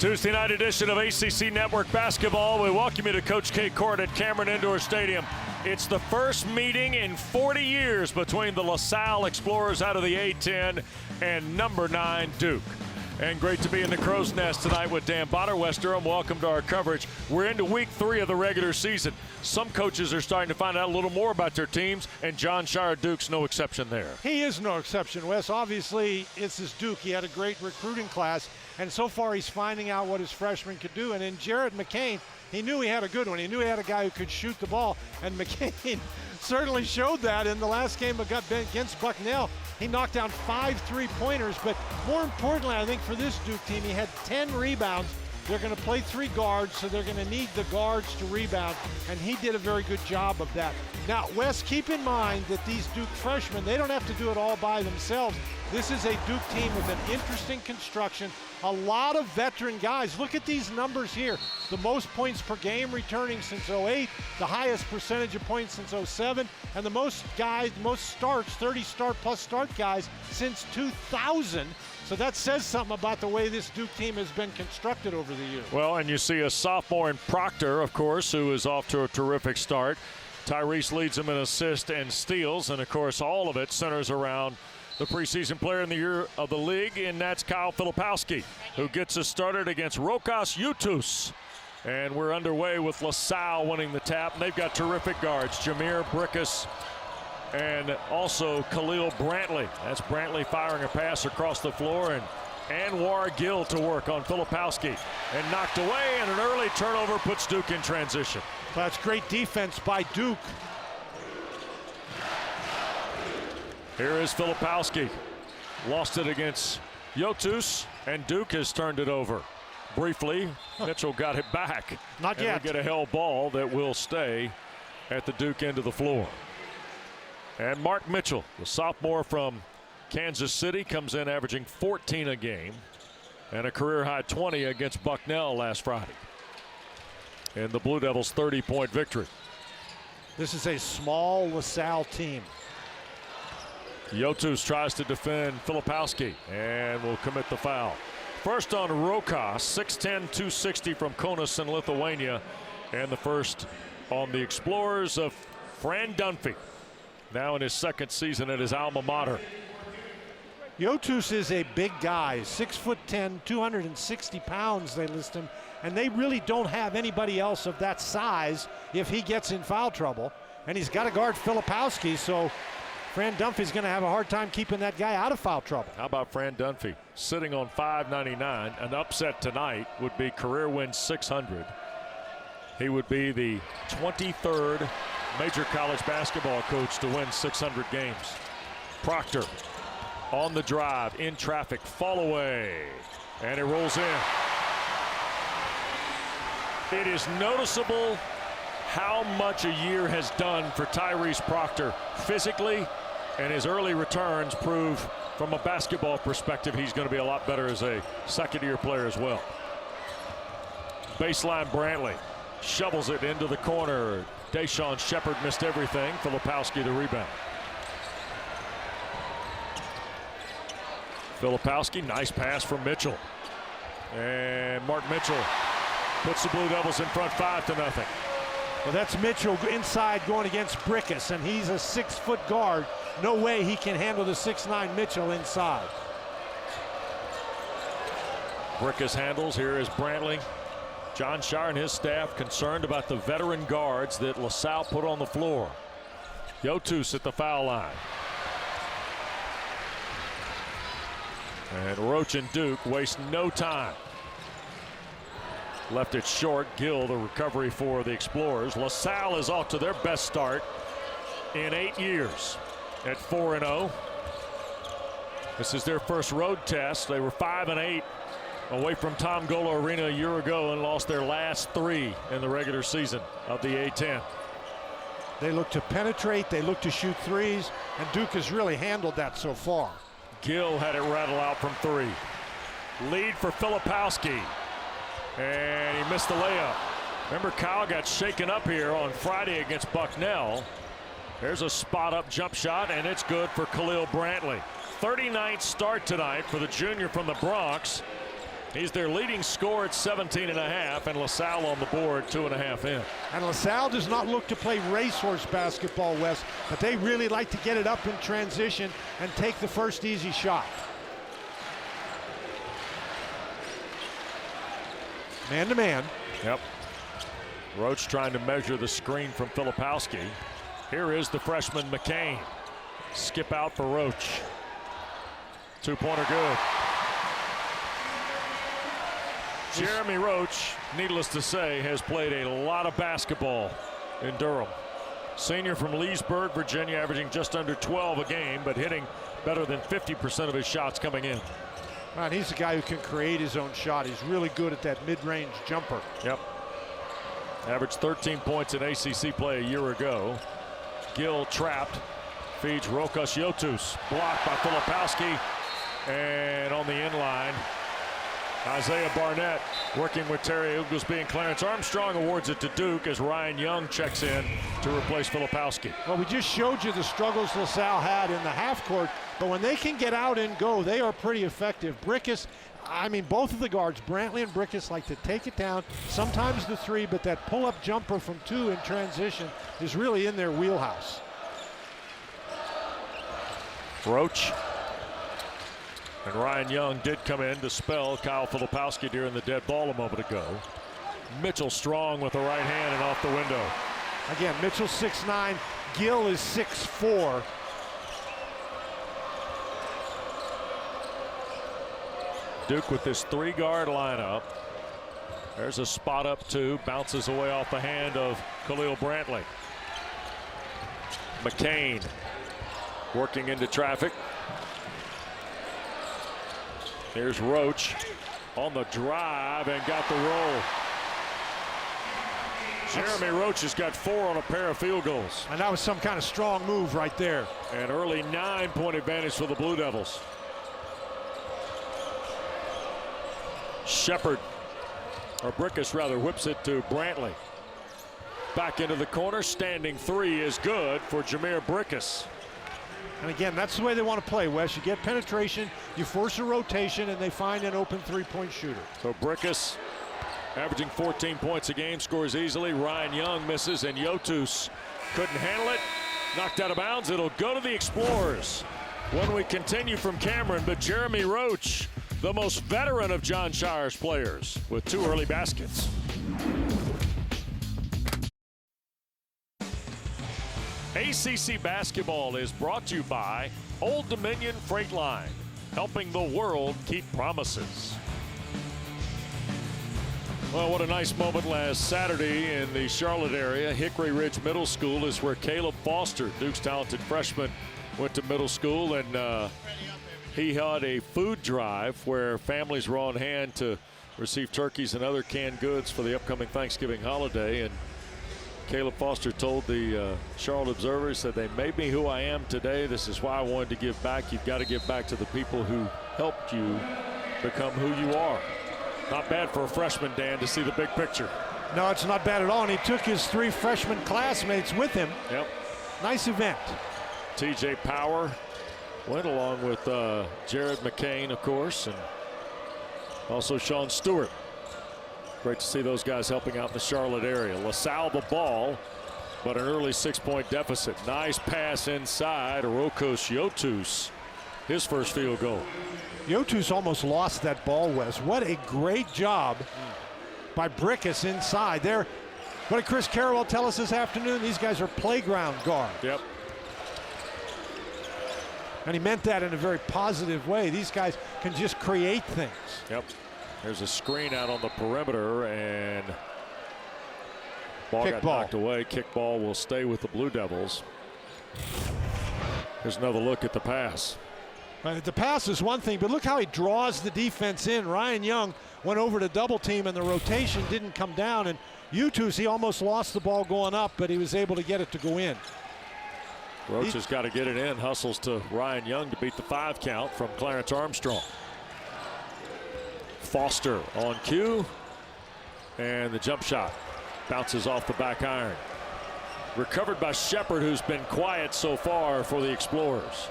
Tuesday night edition of ACC Network Basketball. We welcome you to Coach K Court at Cameron Indoor Stadium. It's the first meeting in 40 years between the LaSalle Explorers out of the A-10 and number 9 Duke. And great to be in the Crow's Nest tonight with Dan Bonner. West Durham, welcome to our coverage. We're into week 3 of the regular season. Some coaches are starting to find out a little more about their teams, and John Shire Duke's no exception there. He is no exception, Wes. Obviously, it's his Duke. He had a great recruiting class, and so far he's finding out what his freshmen could do. And in Jared McCain, he knew he had a good one. He knew he had a guy who could shoot the ball, and McCain certainly showed that in the last game against Bucknell. He knocked down 5 3-pointers, but more importantly, I think for this Duke team, he had 10 rebounds. They're going to play 3 guards, so they're going to need the guards to rebound, and he did a very good job of that. Now, Wes, keep in mind that these Duke freshmen, they don't have to do it all by themselves. This is a Duke team with an interesting construction, a lot of veteran guys. Look at these numbers here. The most points per game returning since 08, the highest percentage of points since 07, and the most starts, 30 plus start guys since 2000. So that says something about the way this Duke team has been constructed over the years. Well, and you see a sophomore in Proctor, of course, who is off to a terrific start. Tyrese leads him in assists and steals, and of course all of it centers around the preseason player in the year of the league, and that's Kyle Filipowski, who gets us started against Rokas Jutus. And we're underway with LaSalle winning the tap, and they've got terrific guards, Jameer Brickus and also Khalil Brantley. That's Brantley firing a pass across the floor, and Anwar Gill to work on Filipowski, and knocked away, and an early turnover puts Duke in transition. That's great defense by Duke. Here is Filipowski. Lost it against Jutus, and Duke has turned it over. Briefly, Mitchell got it back. Not yet. And we get a held ball that will stay at the Duke end of the floor. And Mark Mitchell, the sophomore from Kansas City, comes in averaging 14 a game and a career-high 20 against Bucknell last Friday in the Blue Devils' 30-point victory. This is a small LaSalle team. Jutus tries to defend Filipowski and will commit the foul. First on Rokas, 6'10", 260 from Kaunas in Lithuania. And the first on the Explorers of Fran Dunphy, now in his second season at his alma mater. Jutus is a big guy, 6'10", 260 pounds they list him, and they really don't have anybody else of that size if he gets in foul trouble. And he's got to guard Filipowski, so Fran Dunphy's going to have a hard time keeping that guy out of foul trouble. How about Fran Dunphy sitting on 599? An upset tonight would be career win 600. He would be the 23rd major college basketball coach to win 600 games. Proctor on the drive, in traffic, fall away, and it rolls in. It is noticeable how much a year has done for Tyrese Proctor physically, and his early returns prove from a basketball perspective he's going to be a lot better as a second-year player as well. Baseline Brantley shovels it into the corner. Deshaun Shepard missed everything. Filipowski the rebound. Filipowski, nice pass from Mitchell. And Mark Mitchell puts the Blue Devils in front 5-0. Well, that's Mitchell inside going against Brickus, and he's a 6-foot guard. No way he can handle the 6'9" Mitchell inside. Brickus handles. Here is Brantley. John Shire and his staff concerned about the veteran guards that LaSalle put on the floor. Jutus at the foul line. And Roach and Duke waste no time. Left it short. Gill, the recovery for the Explorers. LaSalle is off to their best start in 8 years at 4-0. This is their first road test. They were 5-8 away from Tom Golo Arena a year ago and lost their last 3 in the regular season of the A-10. They look to penetrate, they look to shoot threes, and Duke has really handled that so far. Gill had it rattle out from 3. Lead for Filipowski, and he missed the layup. Remember, Kyle got shaken up here on Friday against Bucknell. There's a spot-up jump shot, and it's good for Khalil Brantley. 39th start tonight for the junior from the Bronx. He's their leading scorer at 17.5, and LaSalle on the board 2.5 in. And LaSalle does not look to play racehorse basketball, Wes, but they really like to get it up in transition and take the first easy shot. Man to man. Yep. Roach trying to measure the screen from Filipowski. Here is the freshman McCain. Skip out for Roach. Two-pointer good. Jeremy Roach, needless to say, has played a lot of basketball in Durham. Senior from Leesburg, Virginia, averaging just under 12 a game, but hitting better than 50% of his shots coming in. And he's a guy who can create his own shot. He's really good at that mid-range jumper. Yep. Averaged 13 points in ACC play a year ago. Gill trapped. Feeds Rokas Yotus. Blocked by Filipowski. And on the inline, Isaiah Barnett working with Terry Oglesby, and Clarence Armstrong awards it to Duke as Ryan Young checks in to replace Filipowski. Well, we just showed you the struggles LaSalle had in the half court, but when they can get out and go, they are pretty effective. Brickus, I mean, both of the guards, Brantley and Brickus, like to take it down, sometimes the three, but that pull-up jumper from two in transition is really in their wheelhouse. Roach. And Ryan Young did come in to spell Kyle Filipowski during the dead ball a moment ago. Mitchell strong with the right hand and off the window. Again, Mitchell 6'9", Gill is 6'4". Duke with this three-guard lineup. There's a spot up two, bounces away off the hand of Khalil Brantley. McCain working into traffic. Here's Roach on the drive and got the roll. Jeremy Roach has got 4 on a pair of field goals. And that was some kind of strong move right there. An early 9-point advantage for the Blue Devils. Shepard, or Brickus rather, whips it to Brantley. Back into the corner, standing three is good for Jameer Brickus. And again, that's the way they want to play, Wes. You get penetration, you force a rotation, and they find an open three-point shooter. So Brickus averaging 14 points a game, scores easily. Ryan Young misses, and Yotus couldn't handle it. Knocked out of bounds. It'll go to the Explorers when we continue from Cameron. But Jeremy Roach, the most veteran of John Shire's players, with 2 early baskets. ACC basketball is brought to you by Old Dominion Freight Line, helping the world keep promises. Well, what a nice moment last Saturday in the Charlotte area. Hickory Ridge Middle School is where Caleb Foster, Duke's talented freshman, went to middle school, and he had a food drive where families were on hand to receive turkeys and other canned goods for the upcoming Thanksgiving holiday. And Caleb Foster told the Charlotte Observer, he said, "They made me who I am today. This is why I wanted to give back. You've got to give back to the people who helped you become who you are." Not bad for a freshman, Dan, to see the big picture. No, it's not bad at all, and he took his 3 freshman classmates with him. Yep. Nice event. TJ Power went along with Jared McCain, of course, and also Sean Stewart. Great to see those guys helping out in the Charlotte area. LaSalle the ball, but an early 6-point deficit. Nice pass inside. Rokas Yotus, his first field goal. Yotus almost lost that ball, Wes. What a great job by Brickus inside there. What did Chris Carroll tell us this afternoon? These guys are playground guards. Yep. And he meant that in a very positive way. These guys can just create things. Yep. There's a screen out on the perimeter, and ball got knocked away. Kick ball will stay with the Blue Devils. Here's another look at the pass. The pass is one thing, but look how he draws the defense in. Ryan Young went over to double team, and the rotation didn't come down. And Yotus, he almost lost the ball going up, but he was able to get it to go in. Roach has got to get it in. Hustles to Ryan Young to beat the 5 count from Clarence Armstrong. Foster on cue, and the jump shot bounces off the back iron. Recovered by Shepard, who's been quiet so far for the Explorers.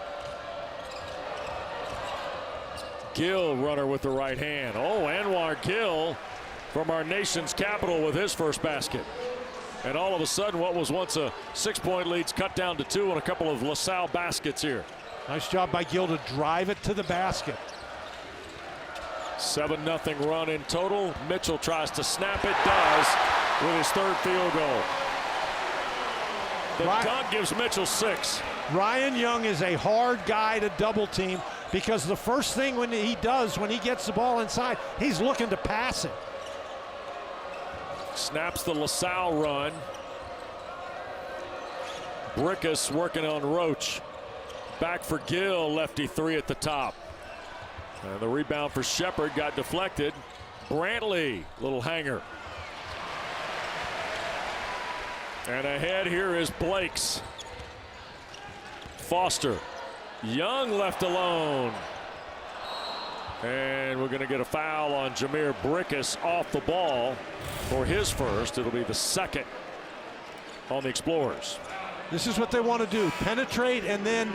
Gill, runner with the right hand. Oh, Anwar Gill from our nation's capital with his first basket. And all of a sudden, what was once a 6-point lead's cut down to 2 on a couple of LaSalle baskets here. Nice job by Gill to drive it to the basket. 7-0 run in total. Mitchell tries to snap it, does, with his third field goal. The dunk gives Mitchell 6. Ryan Young is a hard guy to double team because the first thing when he gets the ball inside, he's looking to pass it. Snaps the LaSalle run. Brickus working on Roach. Back for Gill, lefty 3 at the top. And the rebound for Shepard got deflected. Brantley, little hanger. And ahead here is Blake's. Foster. Young left alone. And we're going to get a foul on Jameer Brickus off the ball for his first. It'll be the second on the Explorers. This is what they want to do. Penetrate and then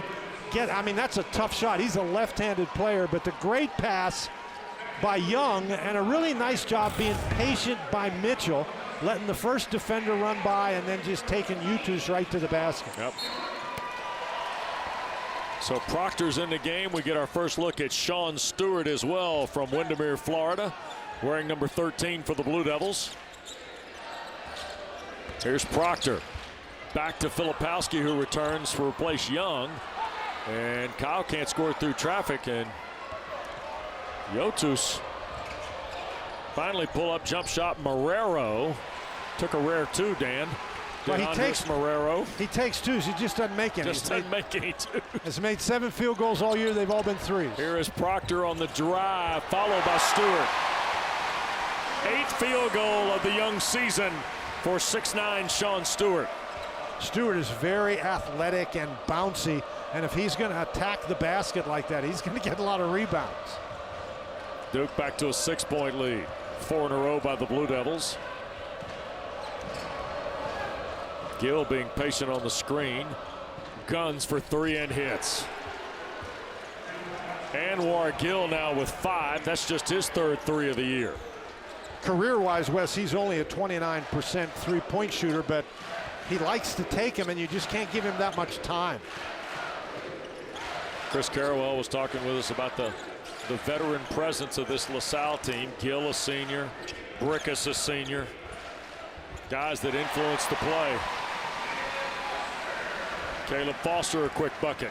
get, I mean, that's a tough shot. He's a left-handed player, but the great pass by Young and a really nice job being patient by Mitchell, letting the first defender run by and then just taking Utus right to the basket. Yep. So Proctor's in the game. We get our first look at Sean Stewart as well from Windermere, Florida, wearing number 13 for the Blue Devils. Here's Proctor. Back to Filipowski, who returns to replace Young. And Kyle can't score through traffic, and Yotus finally pull up jump shot. Marrero took a rare 2, Dan. Well, he takes Marrero. He takes 2s. He just doesn't make any. Just doesn't make any 2s. Has made 7 field goals all year. They've all been 3s. Here is Proctor on the drive, followed by Stewart. 8th field goal of the young season for 6'9" Sean Stewart. Stewart is very athletic and bouncy, and if he's going to attack the basket like that, he's going to get a lot of rebounds. Duke back to a 6-point lead. 4 in a row by the Blue Devils. Gill being patient on the screen. Guns for 3 and hits. Anwar Gill now with 5. That's just his third 3 of the year. Career-wise, Wes, he's only a 29% three-point shooter, but he likes to take him, and you just can't give him that much time. Chris Carrawell was talking with us about the veteran presence of this LaSalle team. Gill a senior, Brickus a senior. Guys that influence the play. Caleb Foster a quick bucket.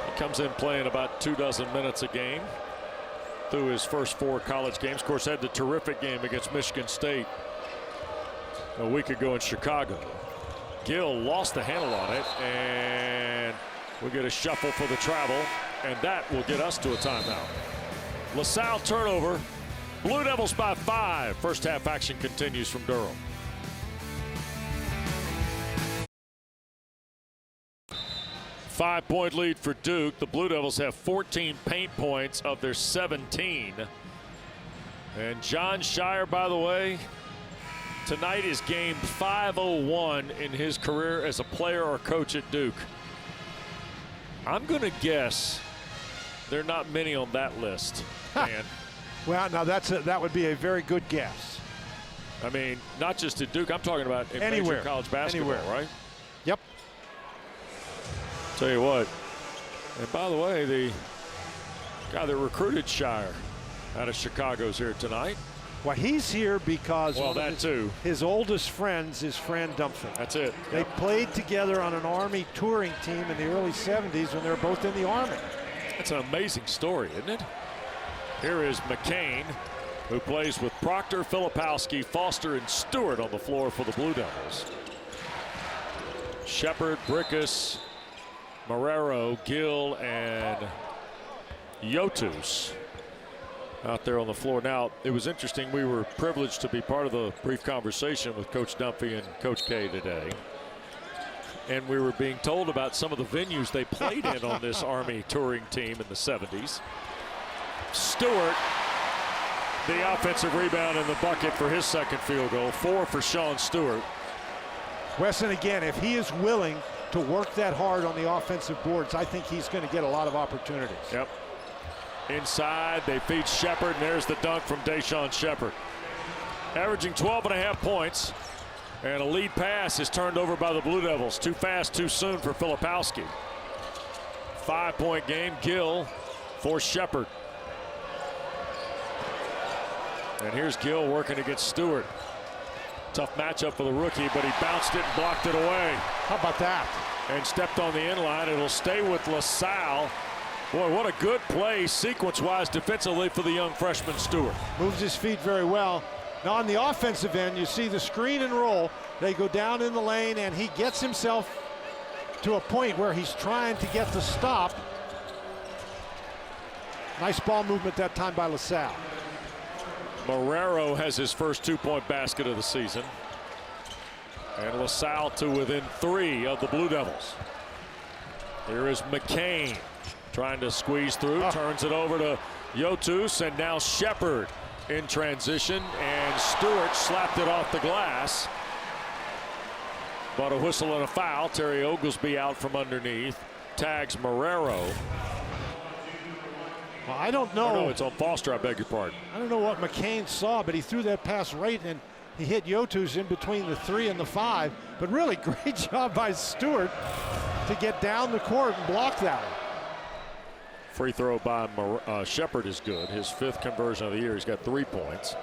He comes in playing about 24 minutes a game through his first 4 college games. Of course, had the terrific game against Michigan State a week ago in Chicago. Gill lost the handle on it, and we'll get a shuffle for the travel, and that will get us to a timeout. LaSalle turnover. Blue Devils by 5. First half action continues from Durham. Five-point lead for Duke. The Blue Devils have 14 paint points of their 17. And John Shire, by the way, tonight is game 501 in his career as a player or coach at Duke. I'm going to guess there are not many on that list, man. Well, now that would be a very good guess. I mean, not just at Duke. I'm talking about in Anywhere. major college basketball, Anywhere. right? Yep. Tell you what. And by the way, the guy that recruited Shire out of Chicago's here tonight. Well, he's here because his oldest friends is Fran Dunphy. That's it. They played together on an Army touring team in the early 70s when they were both in the Army. That's an amazing story, isn't it? Here is McCain, who plays with Proctor, Filipowski, Foster, and Stewart on the floor for the Blue Devils. Shepard, Brickus, Marrero, Gill, and Yotus out there on the floor. Now, it was interesting. We were privileged to be part of the brief conversation with Coach Dunphy and Coach K today. And we were being told about some of the venues they played in on this Army touring team in the 70s. Stewart, the offensive rebound in the bucket for his second field goal. 4 for Sean Stewart. Wesson, again, if he is willing to work that hard on the offensive boards, I think he's going to get a lot of opportunities. Yep. Inside, they feed Shepard, and there's the dunk from Deshaun Shepard. Averaging 12.5 points, and a lead pass is turned over by the Blue Devils. Too fast, too soon for Filipowski. 5-point game, Gill for Shepard. And here's Gill working against Stewart. Tough matchup for the rookie, but he bounced it and blocked it away. How about that? And stepped on the inline. It'll stay with LaSalle. Boy, what a good play sequence-wise defensively for the young freshman Stewart. Moves his feet very well. Now on the offensive end, you see the screen and roll. They go down in the lane, and he gets himself to a point where he's trying to get the stop. Nice ball movement that time by LaSalle. Marrero has his first 2-point basket of the season. And LaSalle to within 3 of the Blue Devils. Here is McCain trying to squeeze through, turns it over to Yotus, and now Shepard in transition, and Stewart slapped it off the glass. But a whistle and a foul. Terry Oglesby out from underneath. Tags Marrero. Well, I don't know. Oh, no, it's on Foster, I beg your pardon. I don't know what McCain saw, but he threw that pass right, and he hit Yotus in between the 3 and the 5. But really great job by Stewart to get down the court and block that one. Free throw by Shepard is good. His 5th conversion of the year. He's got 3 points.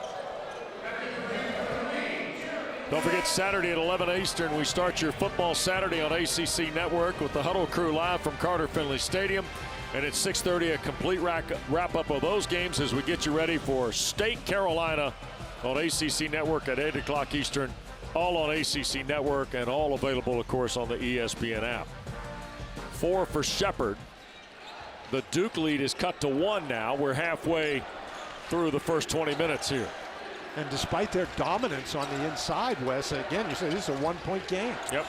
Don't forget, Saturday at 11 Eastern, we start your football Saturday on ACC Network with the Huddle Crew live from Carter-Finley Stadium. And at 6:30, a complete wrap-up of those games as we get you ready for State Carolina on ACC Network at 8 o'clock Eastern. All on ACC Network and all available, of course, on the ESPN app. 4 for Shepard. The Duke lead is cut to 1 now. We're halfway through the first 20 minutes here. And despite their dominance on the inside, Wes, again, you say this is a 1-point game. Yep.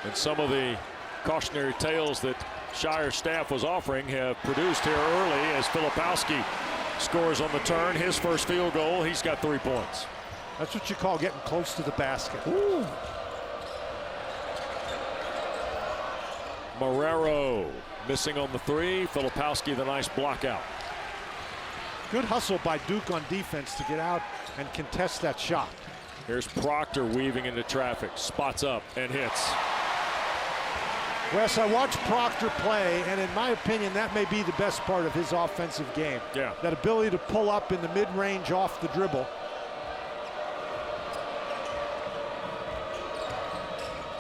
And some of the cautionary tales that Shire staff was offering have produced here early as Filipowski scores on the turn. His first field goal, he's got 3 points. That's what you call getting close to the basket. Ooh. Marrero missing on the 3. Filipowski the nice block out. Good hustle by Duke on defense to get out and contest that shot. Here's Proctor weaving into traffic, spots up and hits. Wes, I watched Proctor play, and in my opinion, that may be the best part of his offensive game. Yeah. That ability to pull up in the mid-range off the dribble.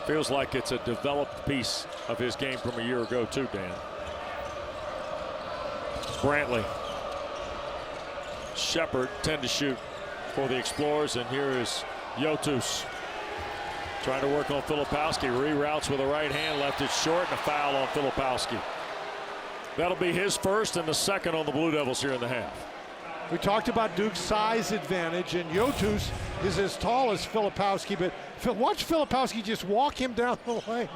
Feels like it's a developed piece of his game from a year ago too, Dan. Brantley. Shepard 10 to shoot for the Explorers, and here is Yotus trying to work on Filipowski. Reroutes with a right hand, left it short, and a foul on Filipowski. That'll be his first and the second on the Blue Devils here in the half. We talked about Duke's size advantage, and Yotus is as tall as Filipowski, but watch Filipowski just walk him down the lane,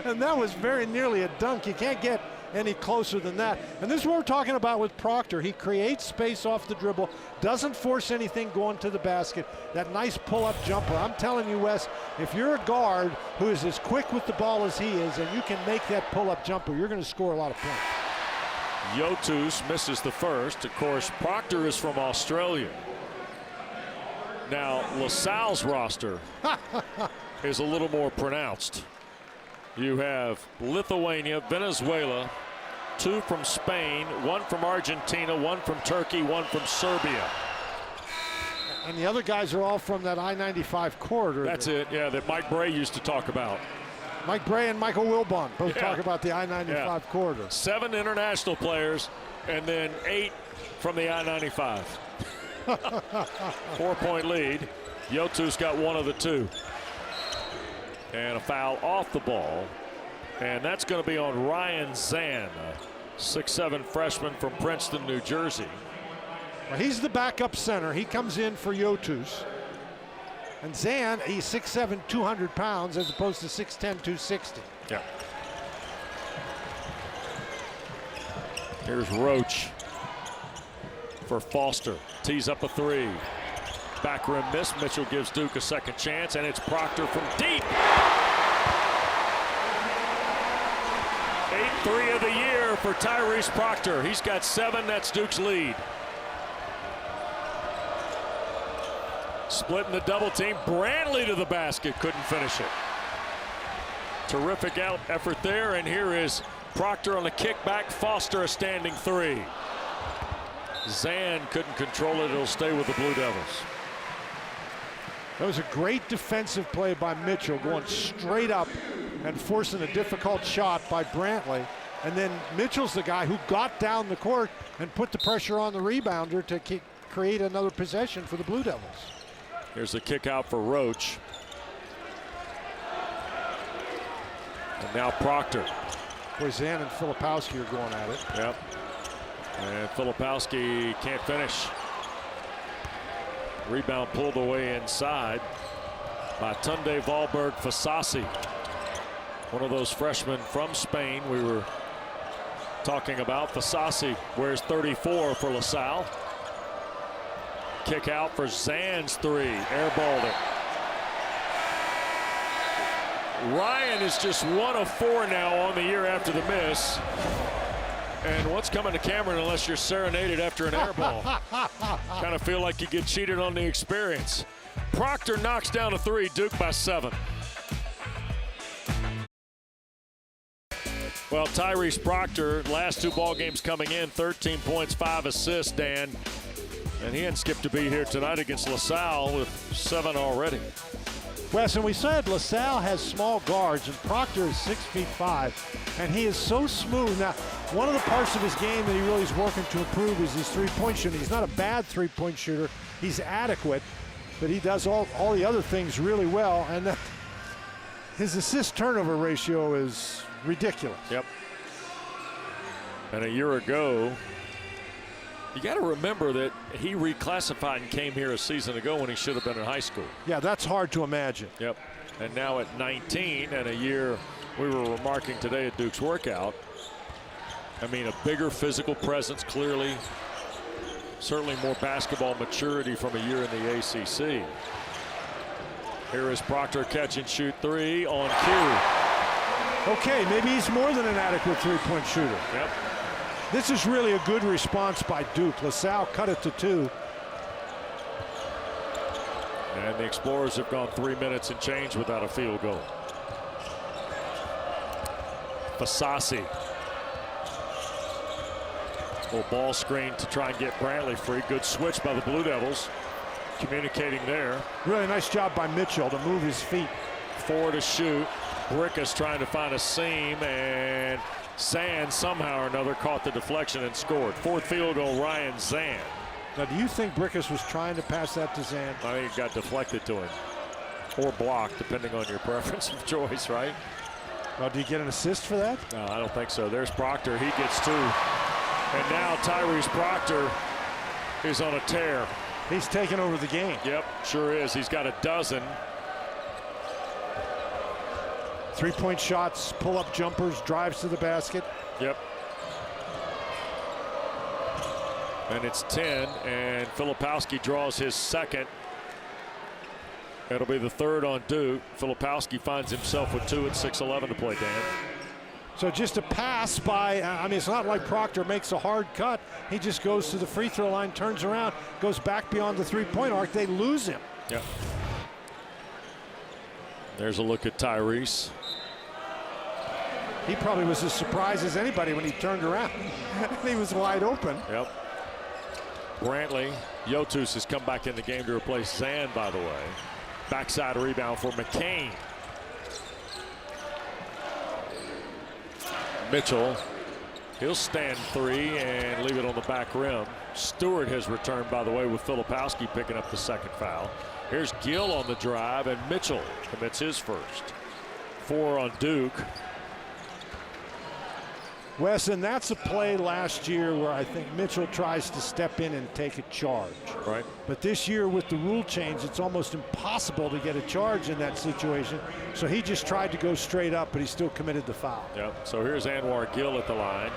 and that was very nearly a dunk. You can't get any closer than that. And this is what we're talking about with Proctor. He creates space off the dribble, doesn't force anything going to the basket. That nice pull-up jumper. I'm telling you, Wes, if you're a guard who is as quick with the ball as he is, and you can make that pull-up jumper, you're going to score a lot of points. Yotus misses the first. Of course, Proctor is from Australia. Now, LaSalle's roster is a little more pronounced. You have Lithuania, Venezuela, 2 from Spain, 1 from Argentina, 1 from Turkey, 1 from Serbia. And the other guys are all from that I-95 corridor. That's it, yeah, that Mike Bray used to talk about. Mike Bray and Michael Wilbon both talk about the I-95 corridor. 7 international players and then 8 from the I-95. 4-point lead. Yotus got 1 of the 2. And a foul off the ball. And that's going to be on Ryan Zan, a 6'7" freshman from Princeton, New Jersey. Well, he's the backup center. He comes in for Yotus. And Zan, he's 6'7", 200 pounds as opposed to 6'10", 260. Yeah. Here's Roach for Foster. Tees up a 3. Back rim miss. Mitchell gives Duke a second chance, and it's Proctor from deep. 8th three of the year for Tyrese Proctor. He's got 7. That's Duke's lead. Splitting the double team. Brantley to the basket. Couldn't finish it. Terrific out effort there. And here is Proctor on the kickback. Foster a standing 3. Zan couldn't control it. It'll stay with the Blue Devils. That was a great defensive play by Mitchell, going straight up and forcing a difficult shot by Brantley. And then Mitchell's the guy who got down the court and put the pressure on the rebounder to create another possession for the Blue Devils. Here's the kick out for Roach. And now Proctor. Boy, Zan and Filipowski are going at it. Yep. And Filipowski can't finish. Rebound pulled away inside by Tunde Valberg Fasasi. One of those freshmen from Spain we were talking about. Fasasi wears 34 for LaSalle. Kick out for Zan's 3. Airballed it. Ryan is just 1 of 4 now on the year after the miss. And what's coming to Cameron unless you're serenaded after an air ball? Kind of feel like you get cheated on the experience. Proctor knocks down a 3. Duke by 7. Well, Tyrese Proctor, last 2 ball games coming in, 13 points, 5 assists, Dan. And he hadn't skipped a beat here tonight against LaSalle with 7 already. Wes, and we said LaSalle has small guards, and Proctor is 6'5", and he is so smooth. Now, one of the parts of his game that he really is working to improve is his three-point shooting. He's not a bad three-point shooter. He's adequate, but he does all the other things really well, and his assist-turnover ratio is ridiculous. Yep. And a year ago, you got to remember that he reclassified and came here a season ago when he should have been in high school. Yeah, that's hard to imagine. Yep. And now at 19 and a year, we were remarking today at Duke's workout. I mean, a bigger physical presence, clearly. Certainly more basketball maturity from a year in the ACC. Here is Proctor, catch and shoot 3 on cue. Okay, maybe he's more than an adequate three-point shooter. Yep. This is really a good response by Duke. LaSalle cut it to 2. And the Explorers have gone 3 minutes and change without a field goal. Fasasi. Little ball screen to try and get Brantley free. Good switch by the Blue Devils. Communicating there. Really nice job by Mitchell to move his feet. 4 to shoot. Brickus trying to find a seam, and Zan somehow or another caught the deflection and scored. 4th field goal, Ryan Zan. Now, do you think Brickus was trying to pass that to Zan? I think it got deflected to him. Or blocked, depending on your preference of choice, right? Well, do you get an assist for that? No, I don't think so. There's Proctor. He gets 2. And now Tyrese Proctor is on a tear. He's taking over the game. Yep, sure is. He's got a dozen. Three-point shots, pull-up jumpers, drives to the basket. Yep. And it's 10, and Filipowski draws his 2nd. It'll be the 3rd on Duke. Filipowski finds himself with 2 at 6:11 to play, Dan. So just a pass by, I mean, it's not like Proctor makes a hard cut. He just goes to the free throw line, turns around, goes back beyond the three-point arc. They lose him. Yep. There's a look at Tyrese. He probably was as surprised as anybody when he turned around. He was wide open. Yep. Brantley, Yotus has come back in the game to replace Zan, by the way. Backside rebound for McCain. Mitchell, he'll stand 3 and leave it on the back rim. Stewart has returned, by the way, with Filipowski picking up the 2nd foul. Here's Gill on the drive, and Mitchell commits his 1st. 4 on Duke. Wes, and that's a play last year where I think Mitchell tries to step in and take a charge. Right. But this year with the rule change, it's almost impossible to get a charge in that situation. So he just tried to go straight up, but he still committed the foul. Yep. So here's Anwar Gill at the line.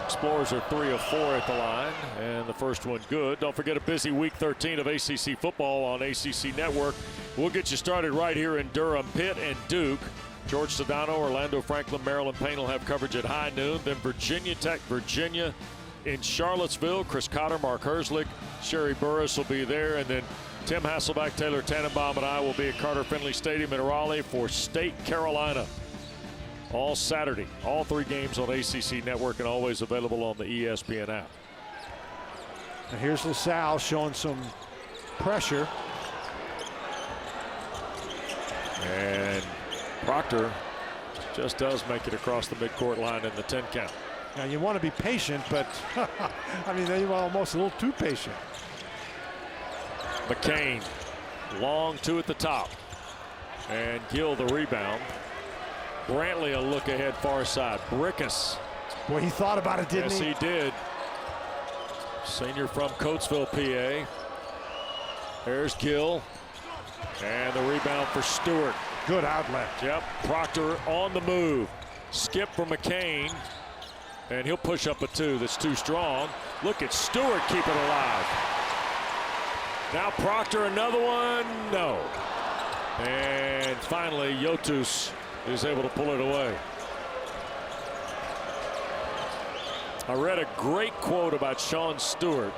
Explorers are 3 of 4 at the line, and the first one good. Don't forget a busy week 13 of ACC football on ACC Network. We'll get you started right here in Durham. Pitt and Duke George Sedano, Orlando Franklin, Maryland Payne will have coverage at high noon. Then Virginia Tech, Virginia in Charlottesville. Chris Cotter, Mark Herzlich, Sherry Burris will be there. And then Tim Hasselback, Taylor Tannenbaum, and I will be at Carter Finley Stadium in Raleigh for State Carolina. All Saturday. All 3 games on ACC Network and always available on the ESPN app. Now here's LaSalle showing some pressure. And Proctor just does make it across the midcourt line in the 10 count. Now you want to be patient, but I mean, they were almost a little too patient. McCain, long 2 at the top. And Gill the rebound. Brantley a look ahead far side. Brickus. Boy, he thought about it, didn't he? Yes, he did. Senior from Coatesville, PA. There's Gill. And the rebound for Stewart. Good outlet. Yep. Proctor on the move. Skip for McCain. And he'll push up a 2 that's too strong. Look at Stewart keep it alive. Now Proctor another one. No. And finally Yotus is able to pull it away. I read a great quote about Sean Stewart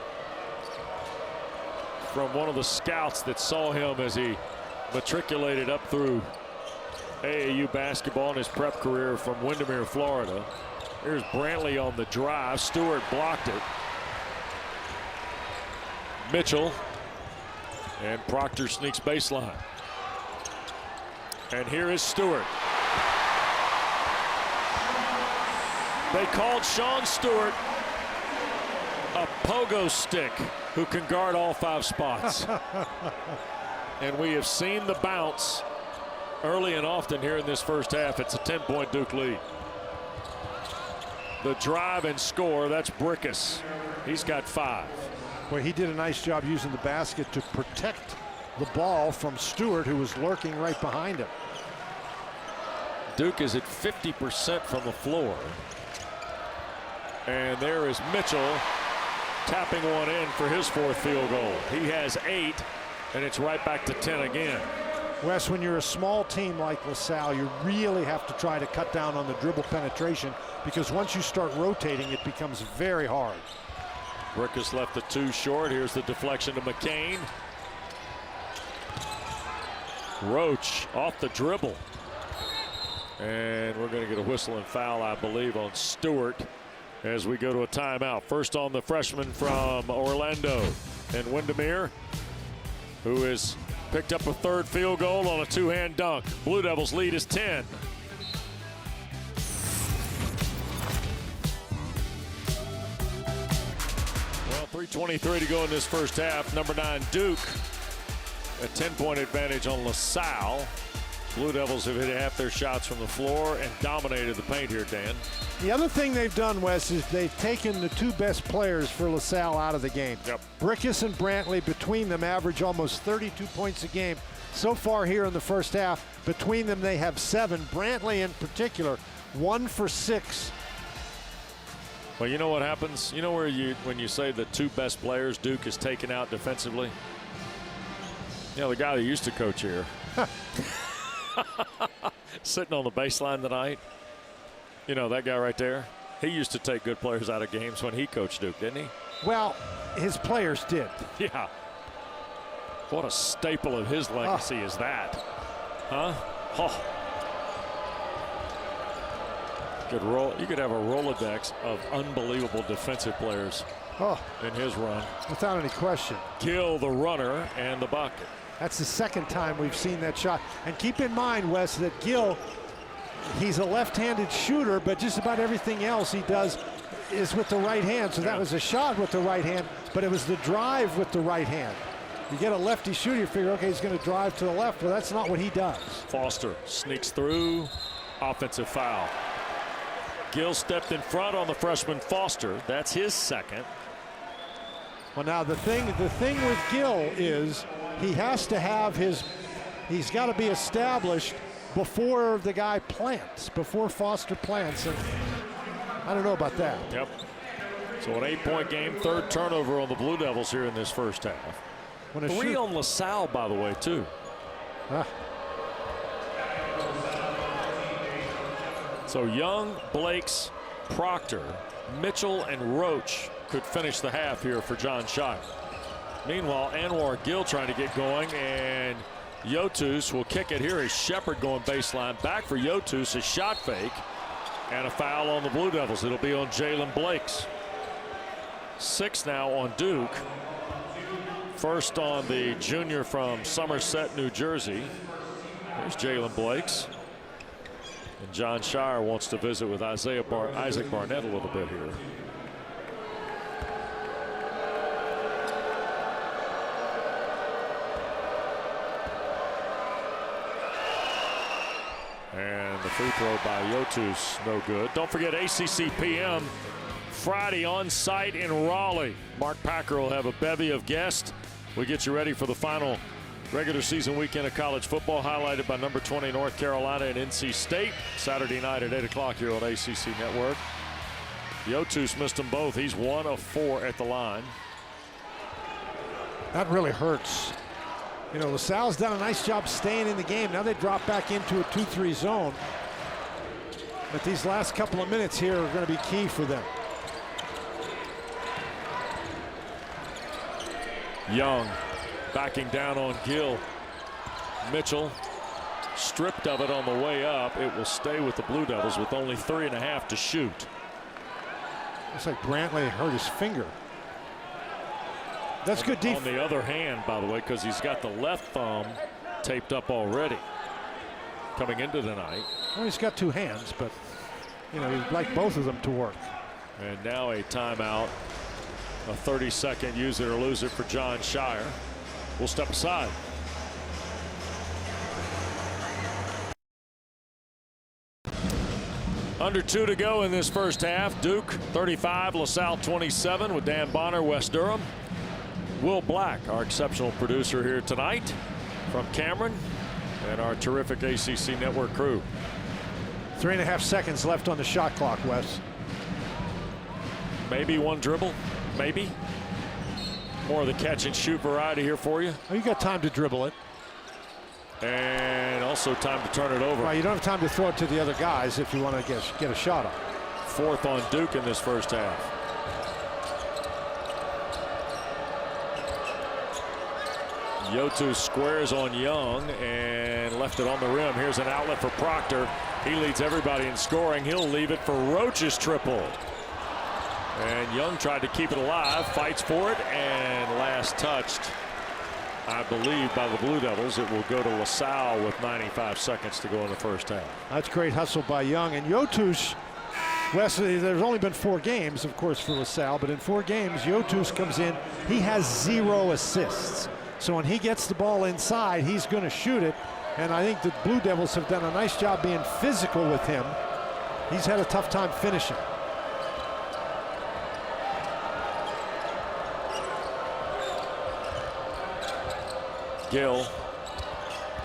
from one of the scouts that saw him as he matriculated up through AAU basketball in his prep career from Windermere, Florida. Here's Brantley on the drive. Stewart blocked it. Mitchell. And Proctor sneaks baseline. And here is Stewart. They called Sean Stewart a pogo stick who can guard all 5 spots. And we have seen the bounce early and often here in this first half. It's a 10-point Duke lead. The drive and score, that's Brickus. He's got 5. Well, he did a nice job using the basket to protect the ball from Stewart, who was lurking right behind him. Duke is at 50% from the floor. And there is Mitchell tapping one in for his 4th field goal. He has 8, and it's right back to 10 again. Wes, when you're a small team like LaSalle, you really have to try to cut down on the dribble penetration, because once you start rotating, it becomes very hard. Brickus left the 2 short. Here's the deflection to McCain. Roach off the dribble. And we're going to get a whistle and foul, I believe, on Stewart as we go to a timeout. First on the freshman from Orlando, and Windermere, who has picked up a 3rd field goal on a 2-hand dunk. Blue Devils lead is 10. Well, 3:23 to go in this first half. Number 9 Duke, a 10-point advantage on LaSalle. Blue Devils have hit half their shots from the floor and dominated the paint here, Dan. The other thing they've done, Wes, is they've taken the 2 best players for LaSalle out of the game. Yep. Brickus and Brantley, between them, average almost 32 points a game. So far here in the first half, between them they have 7. Brantley in particular, 1 for 6. Well, you know what happens? You know when you say the 2 best players Duke has taken out defensively? You know, the guy that used to coach here. Sitting on the baseline tonight. You know, that guy right there, he used to take good players out of games when he coached Duke, didn't he? Well, his players did. Yeah. What a staple of his legacy is that. Huh? Oh. You could have a Rolodex of unbelievable defensive players in his run. Without any question. Gill the runner and the bucket. That's the 2nd time we've seen that shot. And keep in mind, Wes, that Gill, he's a left-handed shooter, but just about everything else he does is with the right hand. So that was a shot with the right hand, but it was the drive with the right hand. You get a lefty shooter, you figure, okay, he's going to drive to the left. Well, that's not what he does. Foster sneaks through. Offensive foul. Gill stepped in front on the freshman Foster. That's his 2nd. Well, now the thing with Gill is he has to have he's got to be established before the guy plants, before Foster plants. And I don't know about that. Yep. So an 8-point game, 3rd turnover on the Blue Devils here in this first half. 3 on LaSalle, by the way, too. So Young, Blakes, Proctor, Mitchell, and Roach could finish the half here for Jon Scheyer. Meanwhile, Anwar Gill trying to get going, and Yotus will kick it. Here is Shepard going baseline. Back for Yotus, a shot fake, and a foul on the Blue Devils. It'll be on Jalen Blakes. 6 now on Duke. First on the junior from Somerset, New Jersey. There's Jalen Blakes. And Jon Scheyer wants to visit with Isaac Barnett a little bit here. And the free throw by Yotus, no good. Don't forget ACC PM Friday on site in Raleigh. Mark Packer will have a bevy of guests. We get you ready for the final regular season weekend of college football, highlighted by number 20 North Carolina and NC State. Saturday night at 8 o'clock here on ACC Network. Yotus missed them both. He's 1 of 4 at the line. That really hurts. You know, LaSalle's done a nice job staying in the game. Now they drop back into a 2-3 zone. But these last couple of minutes here are going to be key for them. Young backing down on Gill. Mitchell stripped of it on the way up. It will stay with the Blue Devils with only 3.5 to shoot. Looks like Brantley hurt his finger. That's good defense. On the other hand, by the way, because he's got the left thumb taped up already coming into the night. Well, he's got 2 hands, but, you know, he'd like both of them to work. And now a timeout, a 30-second use it or lose it for Jon Scheyer. We'll step aside. Under 2 to go in this first half. Duke 35, LaSalle 27 with Dan Bonner, West Durham. Will Black, our exceptional producer here tonight from Cameron, and our terrific ACC Network crew. 3.5 seconds left on the shot clock, Wes. Maybe one dribble, maybe. More of the catch and shoot variety here for you. Oh, you got time to dribble it. And also time to turn it over. Well, you don't have time to throw it to the other guys if you want to get a shot up. 4th on Duke in this first half. Yotus squares on Young and left it on the rim. Here's an outlet for Proctor. He leads everybody in scoring. He'll leave it for Roach's triple. And Young tried to keep it alive, fights for it, and last touched, I believe, by the Blue Devils. It will go to LaSalle with 95 seconds to go in the first half. That's great hustle by Young. And Yotus, Wesley, there's only been 4 games, of course, for LaSalle, but in 4 games, Yotus comes in. He has 0 assists. So when he gets the ball inside, he's going to shoot it. And I think the Blue Devils have done a nice job being physical with him. He's had a tough time finishing. Gill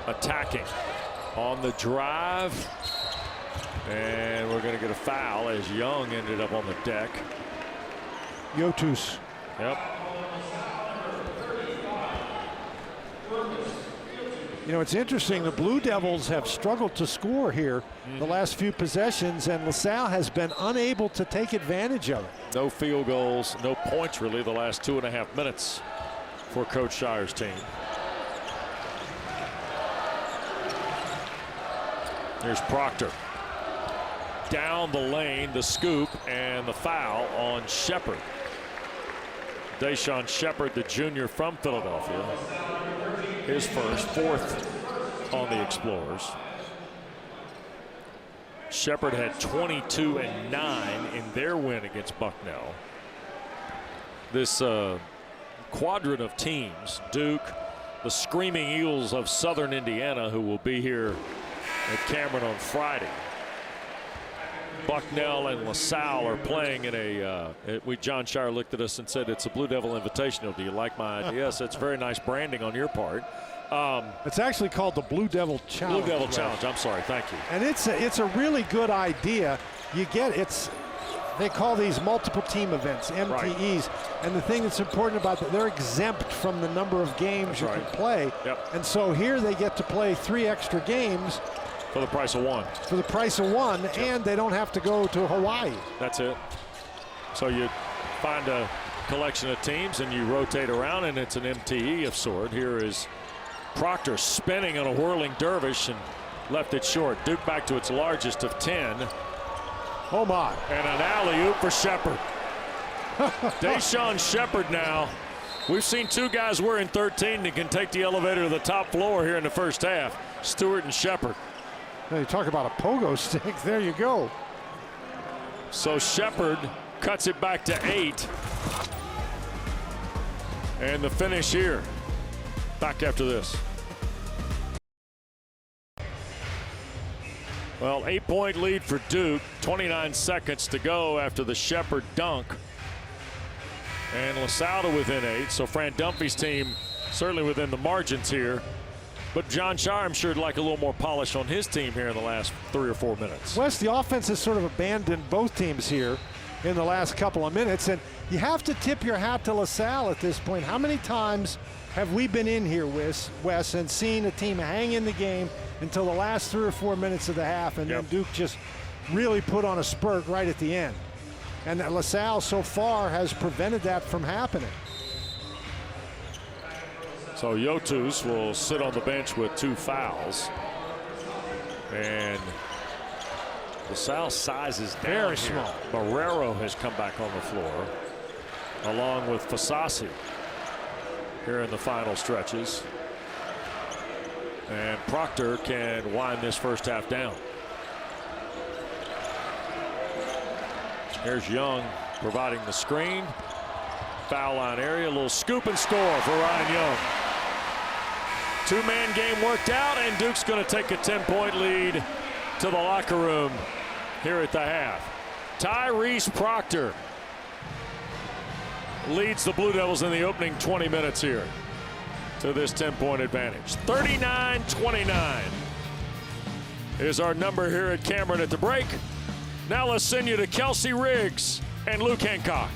attacking on the drive. And we're going to get a foul as Young ended up on the deck. Yotus. Yep. You know, it's interesting. The Blue Devils have struggled to score here the last few possessions, and LaSalle has been unable to take advantage of it. No field goals, no points really the last 2.5 minutes for Coach Scheyer's team. Here's Proctor. Down the lane, the scoop, and the foul on Shepard. Deshaun Shepard, the junior from Philadelphia. His first, 4th on the Explorers. Shepard had 22 and 9 in their win against Bucknell. This quadrant of teams, Duke, the Screaming Eagles of Southern Indiana, who will be here at Cameron on Friday. Bucknell and LaSalle are playing in a Jon Scheyer looked at us and said it's a Blue Devil Invitational. Do you like my idea? Yes, it's very nice branding on your part. It's actually called the Blue Devil Challenge. Blue Devil Challenge. I'm sorry. Thank you. And it's a really good idea. They call these multiple team events, MTEs. Right. And the thing that's important about that, they're exempt from the number of games you can play. Yep. And so here they get to play 3 extra games For the price of one. For the price of one, and they don't have to go to Hawaii. That's it. So you find a collection of teams and you rotate around, and it's an MTE of sort. Here is Proctor spinning on a whirling dervish and left it short. Duke back to its largest of 10. Oh my. And an alley-oop for Shepard. Deshaun Shepard now. We've seen two guys wearing 13 that can take the elevator to the top floor here in the first half. Stewart and Shepard. Now you talk about a pogo stick. There you go. So Shepard cuts it back to 8. And the finish here. Back after this. Well, 8-point lead for Duke. 29 seconds to go after the Shepard dunk. And LaSalle within 8. So Fran Dunphy's team certainly within the margins here. But John Shire, I'm sure, would like a little more polish on his team here in the last 3 or 4 minutes. Wes, the offense has sort of abandoned both teams here in the last couple of minutes. And you have to tip your hat to LaSalle at this point. How many times have we been in here, Wes, and seen a team hang in the game until the last 3 or 4 minutes of the half, and then Duke just really put on a spurt right at the end? And that LaSalle so far has prevented that from happening. So Yotus will sit on the bench with 2 fouls. And LaSalle sizes down. Very small. Marrero has come back on the floor, along with Fasasi here in the final stretches. And Proctor can wind this first half down. Here's Young providing the screen. Foul line area, a little scoop and score for Ryan Young. 2-man game worked out, and Duke's going to take a 10-point lead to the locker room here at the half. Tyrese Proctor leads the Blue Devils in the opening 20 minutes here to this 10-point advantage. 39-29 is our number here at Cameron at the break. Now let's send you to Kelsey Riggs and Luke Hancock.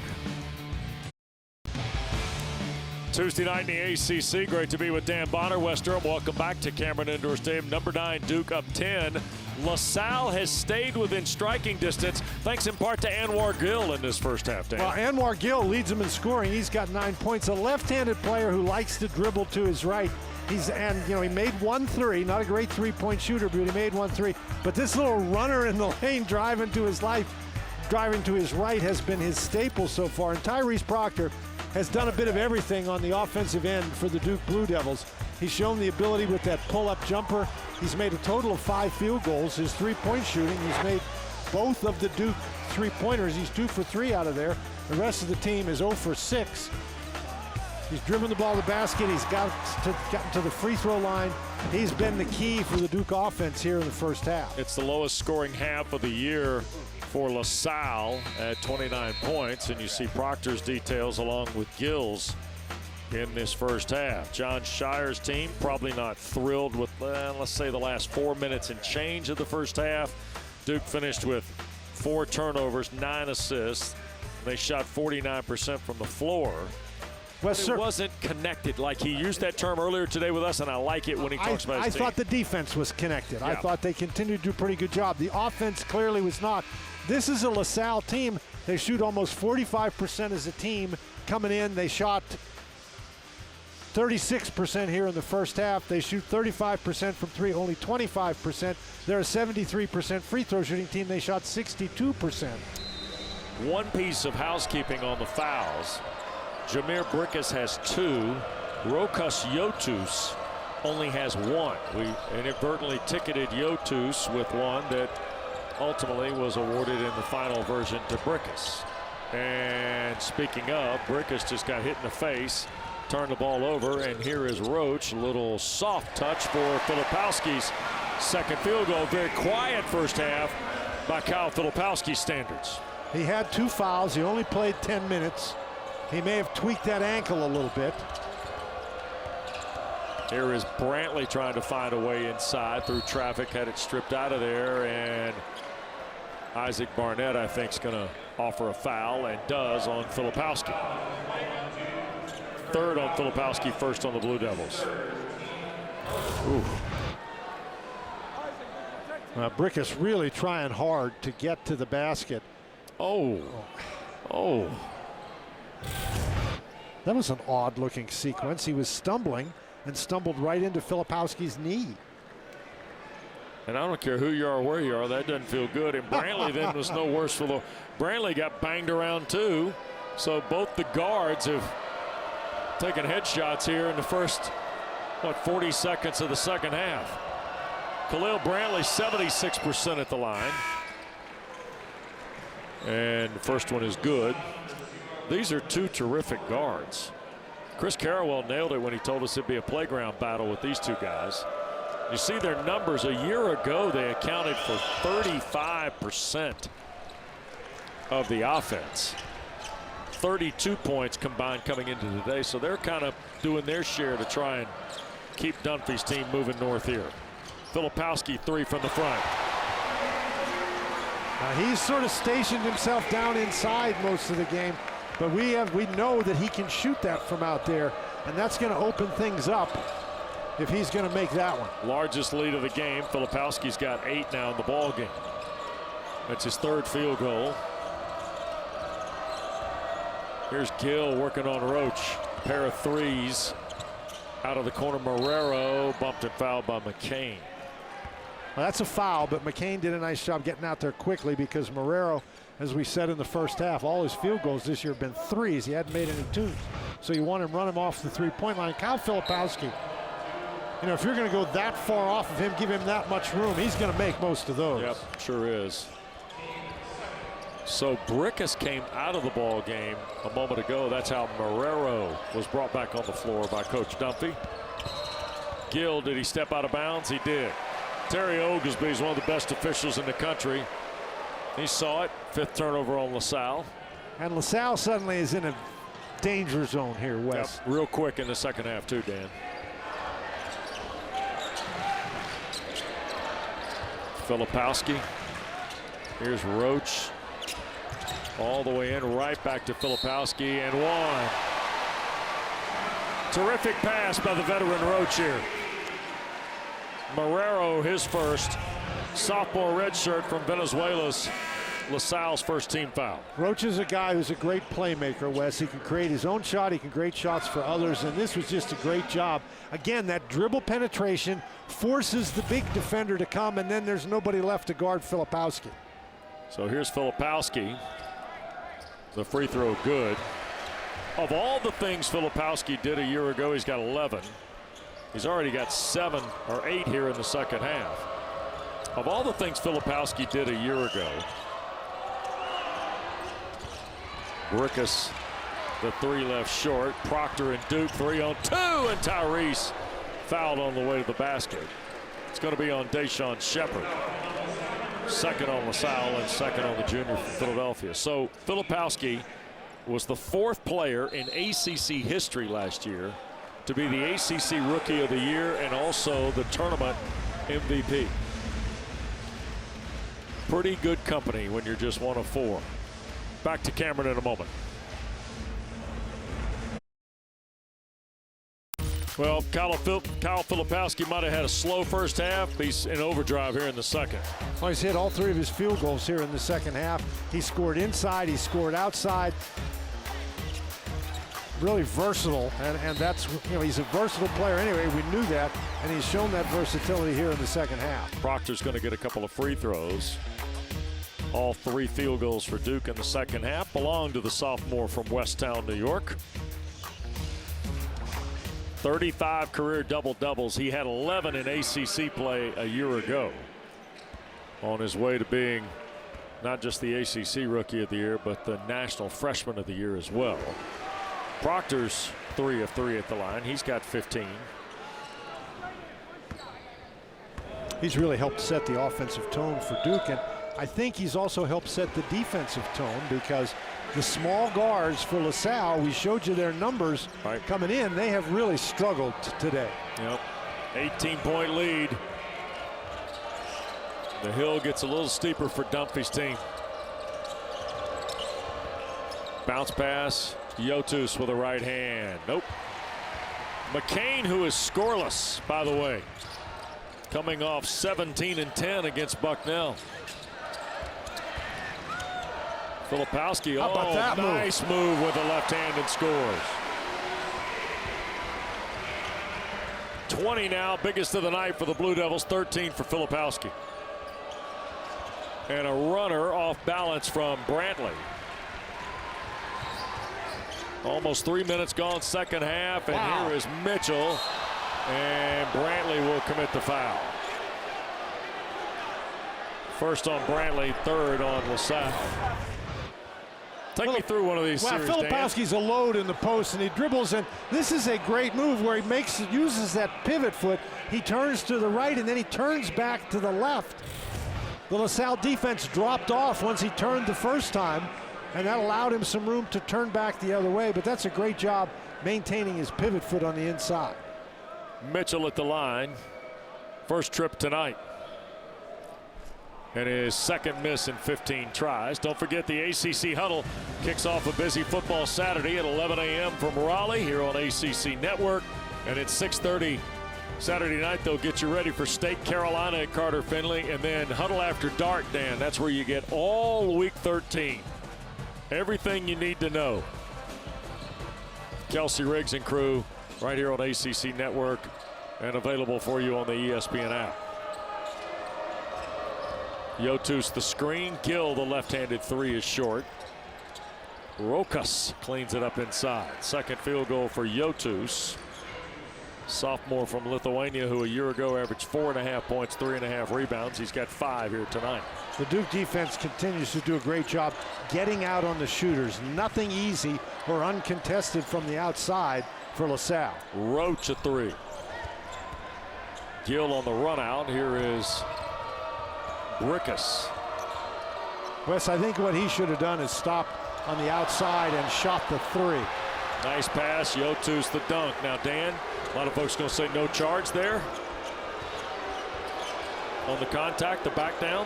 Tuesday night in the ACC. Great to be with Dan Bonner. West Durham, welcome back to Cameron Indoor Stadium. Number 9, Duke up 10. LaSalle has stayed within striking distance, thanks in part to Anwar Gill in this first half, Dan. Well, Anwar Gill leads them in scoring. He's got 9 points. A left-handed player who likes to dribble to his right. He made 1 3, not a great 3-point shooter, but he made 1 3. But this little runner in the lane driving to his right has been his staple so far. And Tyrese Proctor has done a bit of everything on the offensive end for the Duke Blue Devils. He's shown the ability with that pull-up jumper. He's made a total of 5 field goals. His 3-point shooting, he's made both of the Duke 3-pointers. He's 2 for 3 out of there. The rest of the team is 0 for 6. He's driven the ball to the basket. He's gotten to the free throw line. He's been the key for the Duke offense here in the first half. It's the lowest scoring half of the year for LaSalle at 29 points, and you see Proctor's details along with Gill's in this first half. John Shire's team probably not thrilled with, let's say, the last 4 minutes and change of the first half. Duke finished with 4 turnovers, 9 assists. They shot 49% from the floor. It wasn't connected. Like he used that term earlier today with us, and I like it when he talks about his team. I thought the defense was connected. Yeah. I thought they continued to do a pretty good job. The offense clearly was not. This is a LaSalle team. They shoot almost 45% as a team. Coming in, they shot 36% here in the first half. They shoot 35% from 3, only 25%. They're a 73% free throw shooting team. They shot 62%. One piece of housekeeping on the fouls. Jameer Brickus has 2. Rokas Yotus only has 1. We inadvertently ticketed Yotus with 1 that ultimately was awarded in the final version to Brickus. And speaking of, Brickus just got hit in the face, turned the ball over, and here is Roach. A little soft touch for Filipowski's second field goal. Very quiet first half by Kyle Filipowski's standards. He had 2 fouls. He only played 10 minutes. He may have tweaked that ankle a little bit. Here is Brantley trying to find a way inside through traffic, had it stripped out of there, and Isaac Barnett, I think, is going to offer a foul, and does on Filipowski. 3rd on Filipowski, 1st on the Blue Devils. Ooh. Brickus really trying hard to get to the basket. Oh. That was an odd looking sequence. He was stumbling and stumbled right into Filipowski's knee. And I don't care who you are or where you are, that doesn't feel good. And Brantley then was no worse for the. Brantley got banged around too. So both the guards have taken headshots here in the first, 40 seconds of the second half. Khalil Brantley 76% at the line. And the first one is good. These are two terrific guards. Chris Carrawell nailed it when he told us it'd be a playground battle with these two guys. You see their numbers. A year ago, they accounted for 35% of the offense. 32 points combined coming into today. So they're kind of doing their share to try and keep Dunphy's team moving north here. Filipowski 3 from the front. He's sort of stationed himself down inside most of the game, but we know that he can shoot that from out there, and that's going to open things up if he's going to make that one. Largest lead of the game. Filipowski's got 8 now in the ball game. That's his 3rd field goal. Here's Gill working on Roach. Pair of threes out of the corner. Marrero bumped and fouled by McCain. Well, that's a foul, but McCain did a nice job getting out there quickly because Marrero, as we said in the first half, all his field goals this year have been threes. He hadn't made any twos. So you want him run him off the three-point line. Kyle Filipowski, if you're going to go that far off of him, give him that much room, he's going to make most of those. Yep, sure is. So Brickus came out of the ball game a moment ago. That's how Marrero was brought back on the floor by Coach Dunphy. Gill, did he step out of bounds? He did. Terry Oglesby is one of the best officials in the country. He saw it. 5th turnover on LaSalle. And LaSalle suddenly is in a danger zone here, Wes. Yep, real quick in the second half too, Dan. Filipowski. Here's Roach. All the way in, right back to Filipowski, and one. Terrific pass by the veteran Roach here. Marrero, his first. Sophomore redshirt from Venezuela's LaSalle's first team foul. Roach is a guy who's a great playmaker, Wes. He can create his own shot. He can create shots for others, and this was just a great job. Again, that dribble penetration forces the big defender to come, and then there's nobody left to guard Filipowski. So here's Filipowski. The free throw good. Of all the things Filipowski did a year ago, he's got 11. He's already got 7 or 8 here in the second half. Of all the things Filipowski did a year ago, Brickus, the 3 left short. Proctor and Duke 3 on 2, and Tyrese fouled on the way to the basket. It's going to be on Deshaun Shepard. 2nd on LaSalle and 2nd on the junior from Philadelphia. So Filipowski was the 4th player in ACC history last year to be the ACC Rookie of the Year and also the tournament MVP. Pretty good company when you're just 1 of 4. Back to Cameron in a moment. Well, Kyle Filipowski might have had a slow first half. He's in overdrive here in the second. Well, he's hit all 3 of his field goals here in the second half. He scored inside, he scored outside. Really versatile, and that's, he's a versatile player anyway. We knew that, and he's shown that versatility here in the second half. Proctor's going to get a couple of free throws. All 3 field goals for Duke in the second half belong to the sophomore from Westtown, New York. 35 career double-doubles. He had 11 in ACC play a year ago. On his way to being not just the ACC Rookie of the Year, but the National Freshman of the Year as well. Proctor's 3 of 3 at the line. He's got 15. He's really helped set the offensive tone for Duke, and I think he's also helped set the defensive tone because the small guards for LaSalle, we showed you their numbers coming in, they have really struggled today. Yep. 18-point lead. The hill gets a little steeper for Dunphy's team. Bounce pass. Yotus with a right hand. Nope. McCain, who is scoreless, by the way. coming off 17-10 against Bucknell. Filipowski, how about that nice move with the left hand and scores. 20 now, biggest of the night for the Blue Devils, 13 for Filipowski. And a runner off balance from Brantley. Almost 3 minutes gone, second half, and here is Mitchell, and Brantley will commit the foul. First on Brantley, third on LaSalle. Take me through one of these series, Filipowski's a load in the post, and he dribbles, and this is a great move where he uses that pivot foot. He turns to the right, and then he turns back to the left. The LaSalle defense dropped off once he turned the first time, and that allowed him some room to turn back the other way, but that's a great job maintaining his pivot foot on the inside. Mitchell at the line. First trip tonight. And his second miss in 15 tries. Don't forget the ACC Huddle kicks off a busy football Saturday at 11 a.m. from Raleigh here on ACC Network. And at 6:30 Saturday night, they'll get you ready for State Carolina at Carter Finley. And then Huddle After Dark, Dan, that's where you get all Week 13. Everything you need to know. Kelsey Riggs and crew right here on ACC Network and available for you on the ESPN app. Yotus the screen. Gill, the left-handed three, is short. Rokas cleans it up inside. Second field goal for Yotus. Sophomore from Lithuania who a year ago averaged 4.5 points, 3.5 rebounds. He's got 5 here tonight. The Duke defense continues to do a great job getting out on the shooters. Nothing easy or uncontested from the outside for LaSalle. Roach a three. Gill on the run out. Here is Brickus. Wes, I think what he should have done is stop on the outside and shot the three. Nice pass. Yotus the dunk. Now, Dan, a lot of folks going to say no charge there. On the contact, the back down.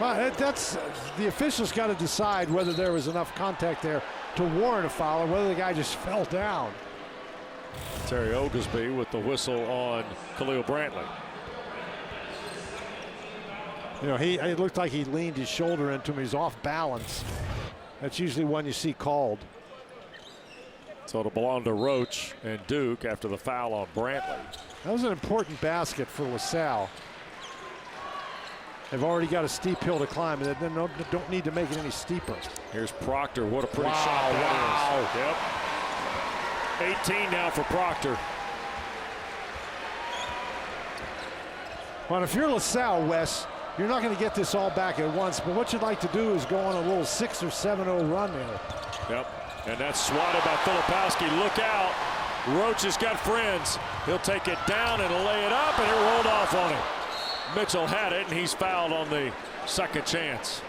Well, that's the officials got to decide whether there was enough contact there to warrant a foul or whether the guy just fell down. Terry Oglesby with the whistle on Khalil Brantley. You know, it looked like he leaned his shoulder into him. He's off balance. That's usually one you see called. So it'll belong to Roach and Duke after the foul on Brantley. That was an important basket for LaSalle. They've already got a steep hill to climb, and they don't need to make it any steeper. Here's Proctor. What a pretty shot that is. Yep. 18 now for Proctor. Well, if you're LaSalle, Wes, you're not going to get this all back at once, but what you'd like to do is go on a little 6 or 7-0 run there. Yep. And that's swatted by Filipowski. Look out. Roach has got friends. He'll take it down and lay it up, and it rolled off on him. Mitchell had it, and he's fouled on the second chance.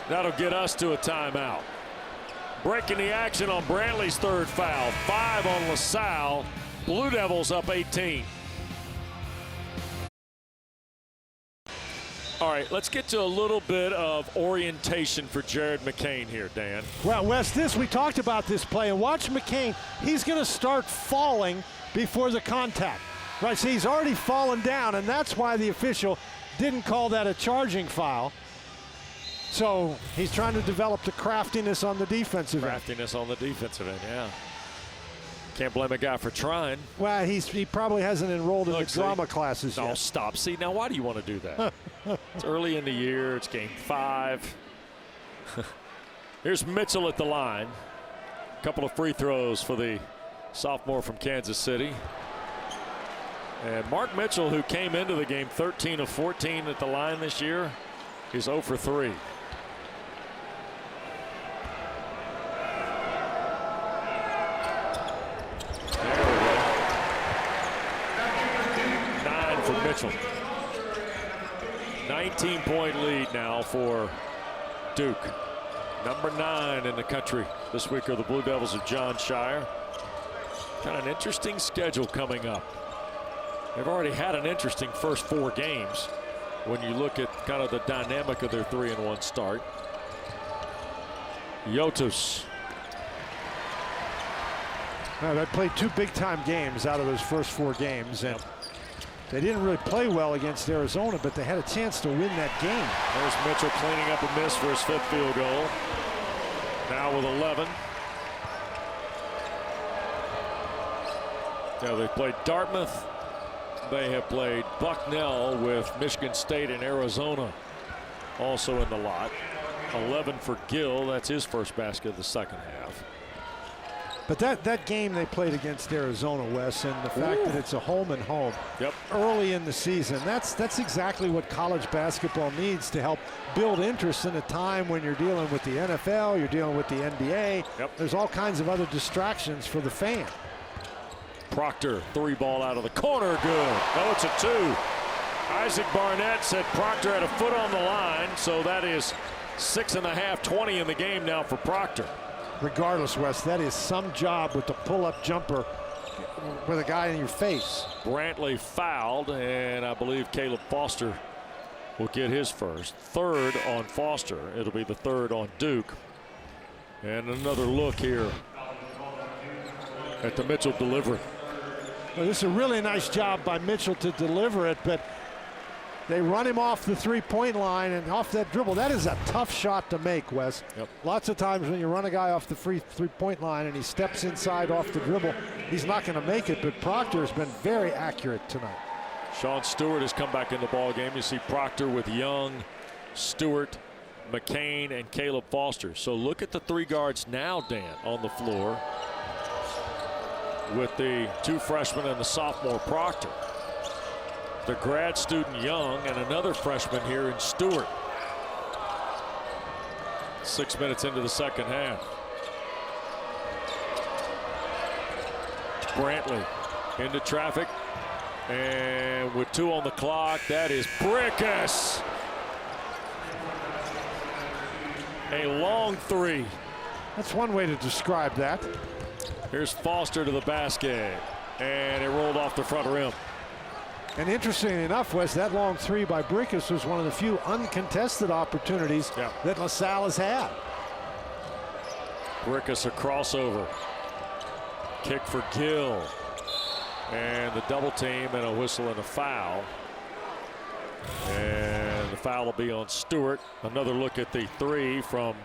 That'll get us to a timeout. Breaking the action on Brantley's third foul. 5 on LaSalle. Blue Devils up 18. All right, let's get to a little bit of orientation for Jared McCain here, Dan. Well, Wes, we talked about this play, and watch McCain. He's going to start falling before the contact. Right, see, he's already fallen down, and that's why the official didn't call that a charging foul. So he's trying to develop the craftiness on the defensive end. Craftiness on the defensive end, yeah. Can't blame a guy for trying. Well, he probably hasn't enrolled in the drama classes yet. No, stop. See, now why do you want to do that? It's early in the year. It's game 5. Here's Mitchell at the line. A couple of free throws for the sophomore from Kansas City. And Mark Mitchell, who came into the game 13 of 14 at the line this year, is 0 for 3. There we go. 9 for Mitchell. 19-point lead now for Duke. Number 9 in the country this week are the Blue Devils of John Shire. Kind of an interesting schedule coming up. They've already had an interesting first 4 games when you look at kind of the dynamic of their 3-1 start. Yotus. They played 2 big-time games out of those first 4 games, and They didn't really play well against Arizona, but they had a chance to win that game. There's Mitchell cleaning up a miss for his 5th field goal. Now with 11. Now they played Dartmouth. They have played Bucknell with Michigan State and Arizona also in the lot. 11 for Gill. That's his first basket of the second half. But that game they played against Arizona, Wes, and the fact that it's a home and home early in the season, that's exactly what college basketball needs to help build interest in a time when you're dealing with the NFL, you're dealing with the NBA. There's all kinds of other distractions for the fan. Proctor, 3-ball out of the corner, good. Oh, it's a 2. Isaac Barnett said Proctor had a foot on the line, so that is 6.5, 20 in the game now for Proctor. Regardless, Wes, that is some job with the pull-up jumper with a guy in your face. Brantley fouled, and I believe Caleb Foster will get his first. 3rd on Foster. It'll be the 3rd on Duke. And another look here at the Mitchell delivery. Well, this is a really nice job by Mitchell to deliver it, but they run him off the 3-point line and off that dribble. That is a tough shot to make, Wes. Lots of times when you run a guy off the three-point line and he steps inside off the dribble, he's not going to make it, but Proctor has been very accurate tonight. Sean Stewart has come back in the ball game. You see Proctor with Young, Stewart, McCain, and Caleb Foster. So look at the 3 guards now, Dan, on the floor with the 2 freshmen and the sophomore Proctor. The grad student Young and another freshman here in Stewart. 6 minutes into the second half. Brantley into traffic, and with 2 on the clock, that is Brickus. A long 3. That's one way to describe that. Here's Foster to the basket, and it rolled off the front rim. And interestingly enough, Wes, that long 3 by Brickus was one of the few uncontested opportunities that LaSalle has had. Brickus a crossover. Kick for Gill. And the double team and a whistle and a foul. And the foul will be on Stewart. Another look at the 3 from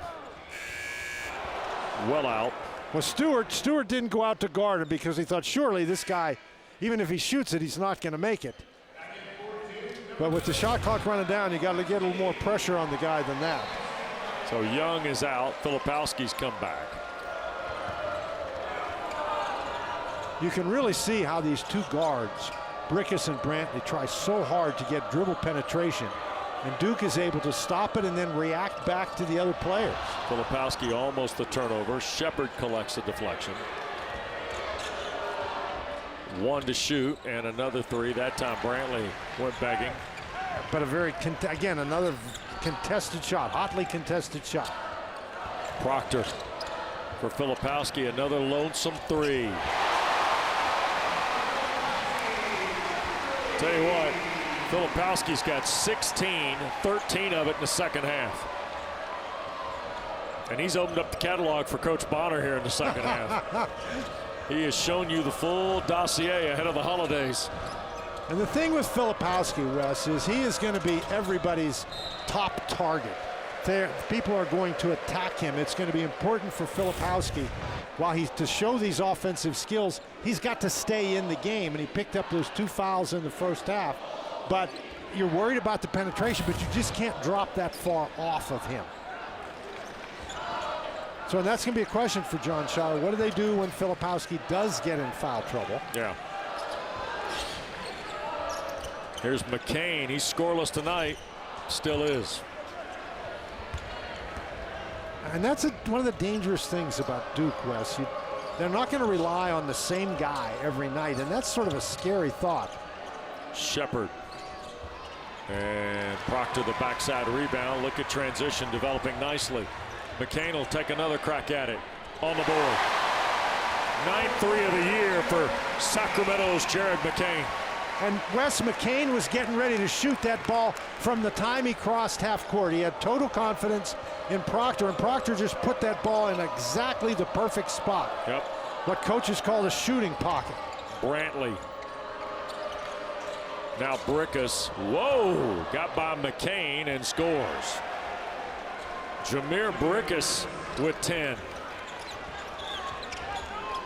well out. Well, Stewart didn't go out to guard him because he thought surely this guy, even if he shoots it, he's not going to make it. But with the shot clock running down, you got to get a little more pressure on the guy than that. So Young is out. Filipowski's come back. You can really see how these 2 guards, Brickus and Brantley, try so hard to get dribble penetration. And Duke is able to stop it and then react back to the other players. Filipowski almost the turnover. Shepard collects the deflection. 1 to shoot and another 3. That time Brantley went begging. But a very, again, another contested shot, hotly contested shot. Proctor for Filipowski, another lonesome 3. Tell you what, Filipowski's got 16, 13 of it in the second half. And he's opened up the catalog for Coach Bonner here in the second half. He has shown you the full dossier ahead of the holidays. And the thing with Filipowski, Wes, is he is going to be everybody's top target. People are going to attack him. It's going to be important for Filipowski, while to show these offensive skills, he's got to stay in the game. And he picked up those 2 fouls in the first half. But you're worried about the penetration, but you just can't drop that far off of him. So that's going to be a question for John Schaller. What do they do when Filipowski does get in foul trouble? Yeah. Here's McCain. He's scoreless tonight. Still is. And that's one of the dangerous things about Duke, Wes. They're not going to rely on the same guy every night, and that's sort of a scary thought. Shepard. And Proctor the backside rebound. Look at transition developing nicely. McCain will take another crack at it on the board. 9th 3 of the year for Sacramento's Jared McCain. And Wes, McCain was getting ready to shoot that ball from the time he crossed half court. He had total confidence in Proctor, and Proctor just put that ball in exactly the perfect spot. Yep. What coaches call a shooting pocket. Brantley. Now Brickus, whoa, got by McCain and scores. Jameer Brickus with 10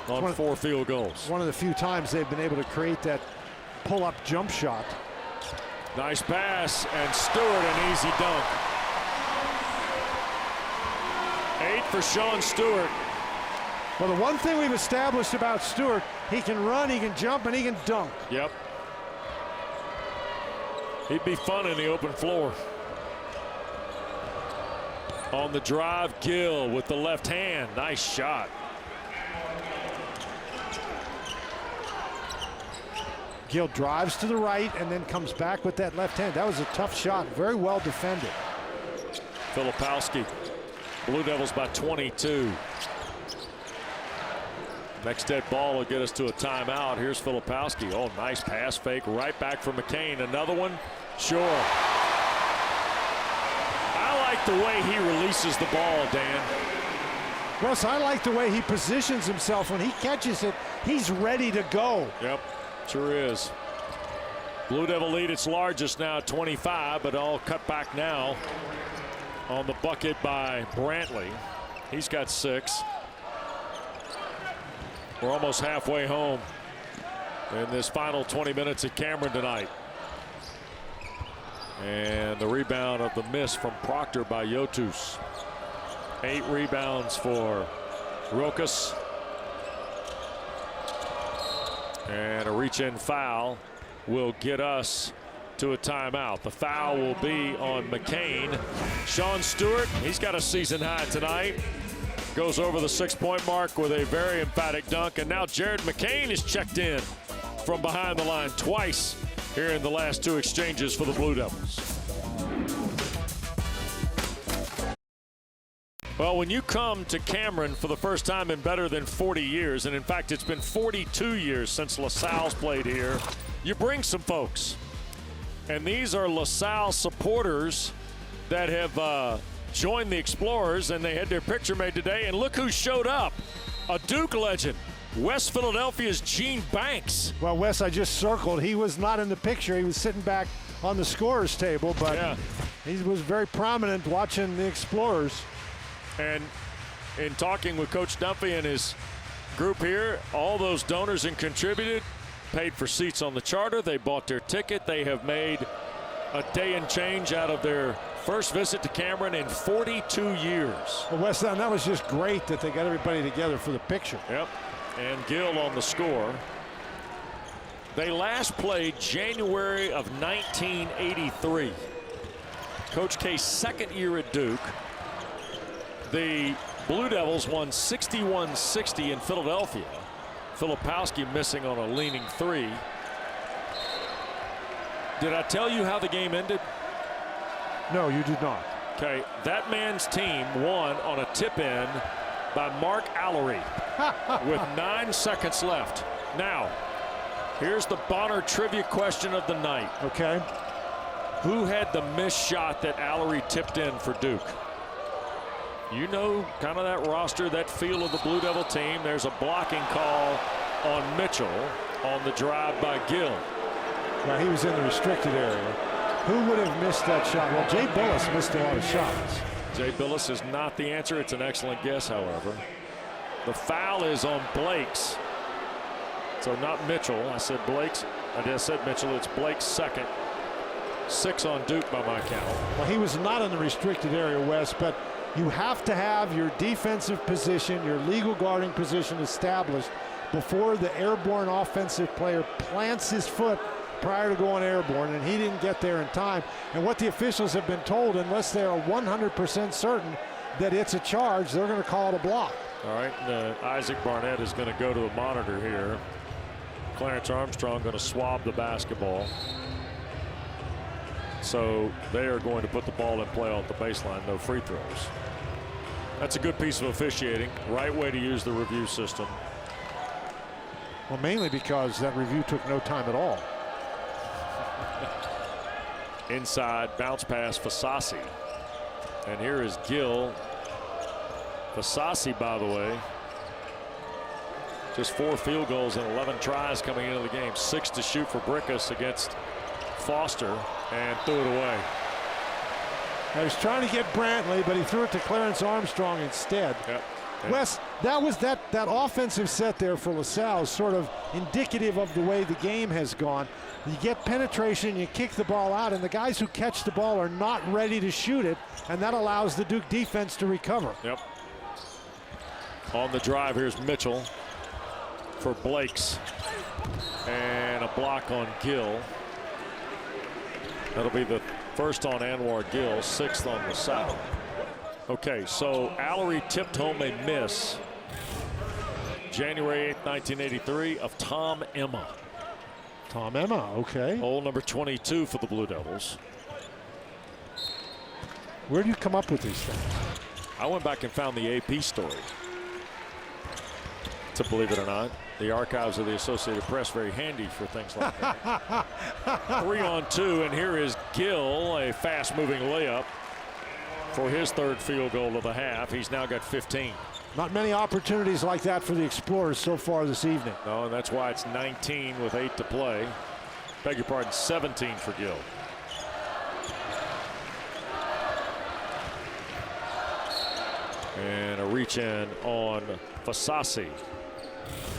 on 4 field goals. One of the few times they've been able to create that pull-up jump shot. Nice pass, and Stewart an easy dunk. 8 for Sean Stewart. Well, the one thing we've established about Stewart, he can run, he can jump, and he can dunk. Yep. He'd be fun in the open floor. On the drive, Gill with the left hand. Nice shot. Gill drives to the right and then comes back with that left hand. That was a tough shot. Very well defended. Filipowski. Blue Devils by 22. Next dead ball will get us to a timeout. Here's Filipowski. Oh, nice pass fake right back from McCain. Another one. Sure. I like the way he releases the ball, Dan. Russ, I like the way he positions himself. When he catches it, he's ready to go. Yep, sure is. Blue Devil lead its largest now, 25, but all cut back now on the bucket by Brantley. He's got 6. We're almost halfway home in this final 20 minutes at Cameron tonight. And the rebound of the miss from Proctor by Yotus. 8 rebounds for Rokas. And a reach-in foul will get us to a timeout. The foul will be on McCain. Sean Stewart, he's got a season high tonight. Goes over the 6-point mark with a very emphatic dunk. And now Jared McCain is checked in from behind the line twice here in the last 2 exchanges for the Blue Devils. Well, when you come to Cameron for the first time in better than 40 years, and in fact it's been 42 years since LaSalle's played here, you bring some folks. And these are LaSalle supporters that have joined the Explorers, and they had their picture made today. And look who showed up. A Duke legend, West Philadelphia's Gene Banks. Well, Wes, I just circled. He was not in the picture. He was sitting back on the scorer's table, but yeah, he was very prominent watching the Explorers. And in talking with Coach Dunphy and his group here, all those donors and contributed, paid for seats on the charter. They bought their ticket. They have made a day and change out of their first visit to Cameron in 42 years. Well, Wes, that was just great that they got everybody together for the picture. Yep. And Gill on the score. They last played January of 1983. Coach K's second year at Duke. The Blue Devils won 61-60 in Philadelphia. Filipowski missing on a leaning 3. Did I tell you how the game ended? No, you did not. Okay, that man's team won on a tip-in by Mark Allery with 9 seconds left. Now, here's the Bonner trivia question of the night. Okay. Who had the missed shot that Allery tipped in for Duke? You know kind of that roster, that feel of the Blue Devil team. There's a blocking call on Mitchell on the drive by Gill. Well, he was in the restricted area. Who would have missed that shot? Well, Jay Billis missed a lot of shots. Jay Billis is not the answer. It's an excellent guess, however. The foul is on Blake's. So not Mitchell. I said Blake's. I just said Mitchell. It's Blake's second. 6 on Duke by my count. Well, he was not in the restricted area, Wes, but you have to have your defensive position, your legal guarding position established before the airborne offensive player plants his foot prior to going airborne, and he didn't get there in time. And what the officials have been told, unless they are 100% certain that it's a charge, they're going to call it a block. All right, Isaac Barnett is going to go to the monitor here. Clarence Armstrong going to swab the basketball. So they are going to put the ball in play off the baseline, no free throws. That's a good piece of officiating. Right way to use the review system. Well, mainly because that review took no time at all. Inside, bounce pass, Fasasi. And here is Gill. Fasasi, by the way, just 4 field goals and 11 tries coming into the game. 6 to shoot for Brickus against Foster and threw it away. I was trying to get Brantley, but he threw it to Clarence Armstrong instead. Yep. Wes, that was that offensive set there for LaSalle is sort of indicative of the way the game has gone. You get penetration, you kick the ball out, and the guys who catch the ball are not ready to shoot it, and that allows the Duke defense to recover. Yep. On the drive, here's Mitchell for Blakes. And a block on Gill. That'll be the first on Anwar Gill, 6th on LaSalle. Okay, so Allery tipped home a miss January 8th, 1983 of Tom Emma. Tom Emma, okay. Hole number 22 for the Blue Devils. Where do you come up with these things? I went back and found the AP story. To believe it or not, the archives of the Associated Press very handy for things like that. 3 on 2, and here is Gill, a fast-moving layup for his 3rd field goal of the half. He's now got 15. Not many opportunities like that for the Explorers so far this evening. No, and that's why it's 19 with 8 to play. Beg your pardon, 17 for Gill. And a reach in on Fasasi.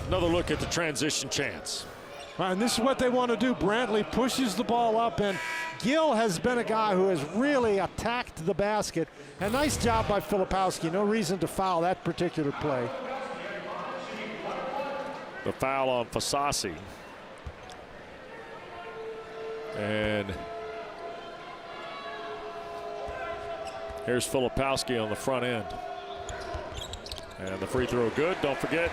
Another look at the transition chance. And this is what they want to do. Brantley pushes the ball up, and Gill has been a guy who has really attacked the basket. A nice job by Filipowski. No reason to foul that particular play. The foul on Fasasi. And here's Filipowski on the front end. And the free throw good. Don't forget,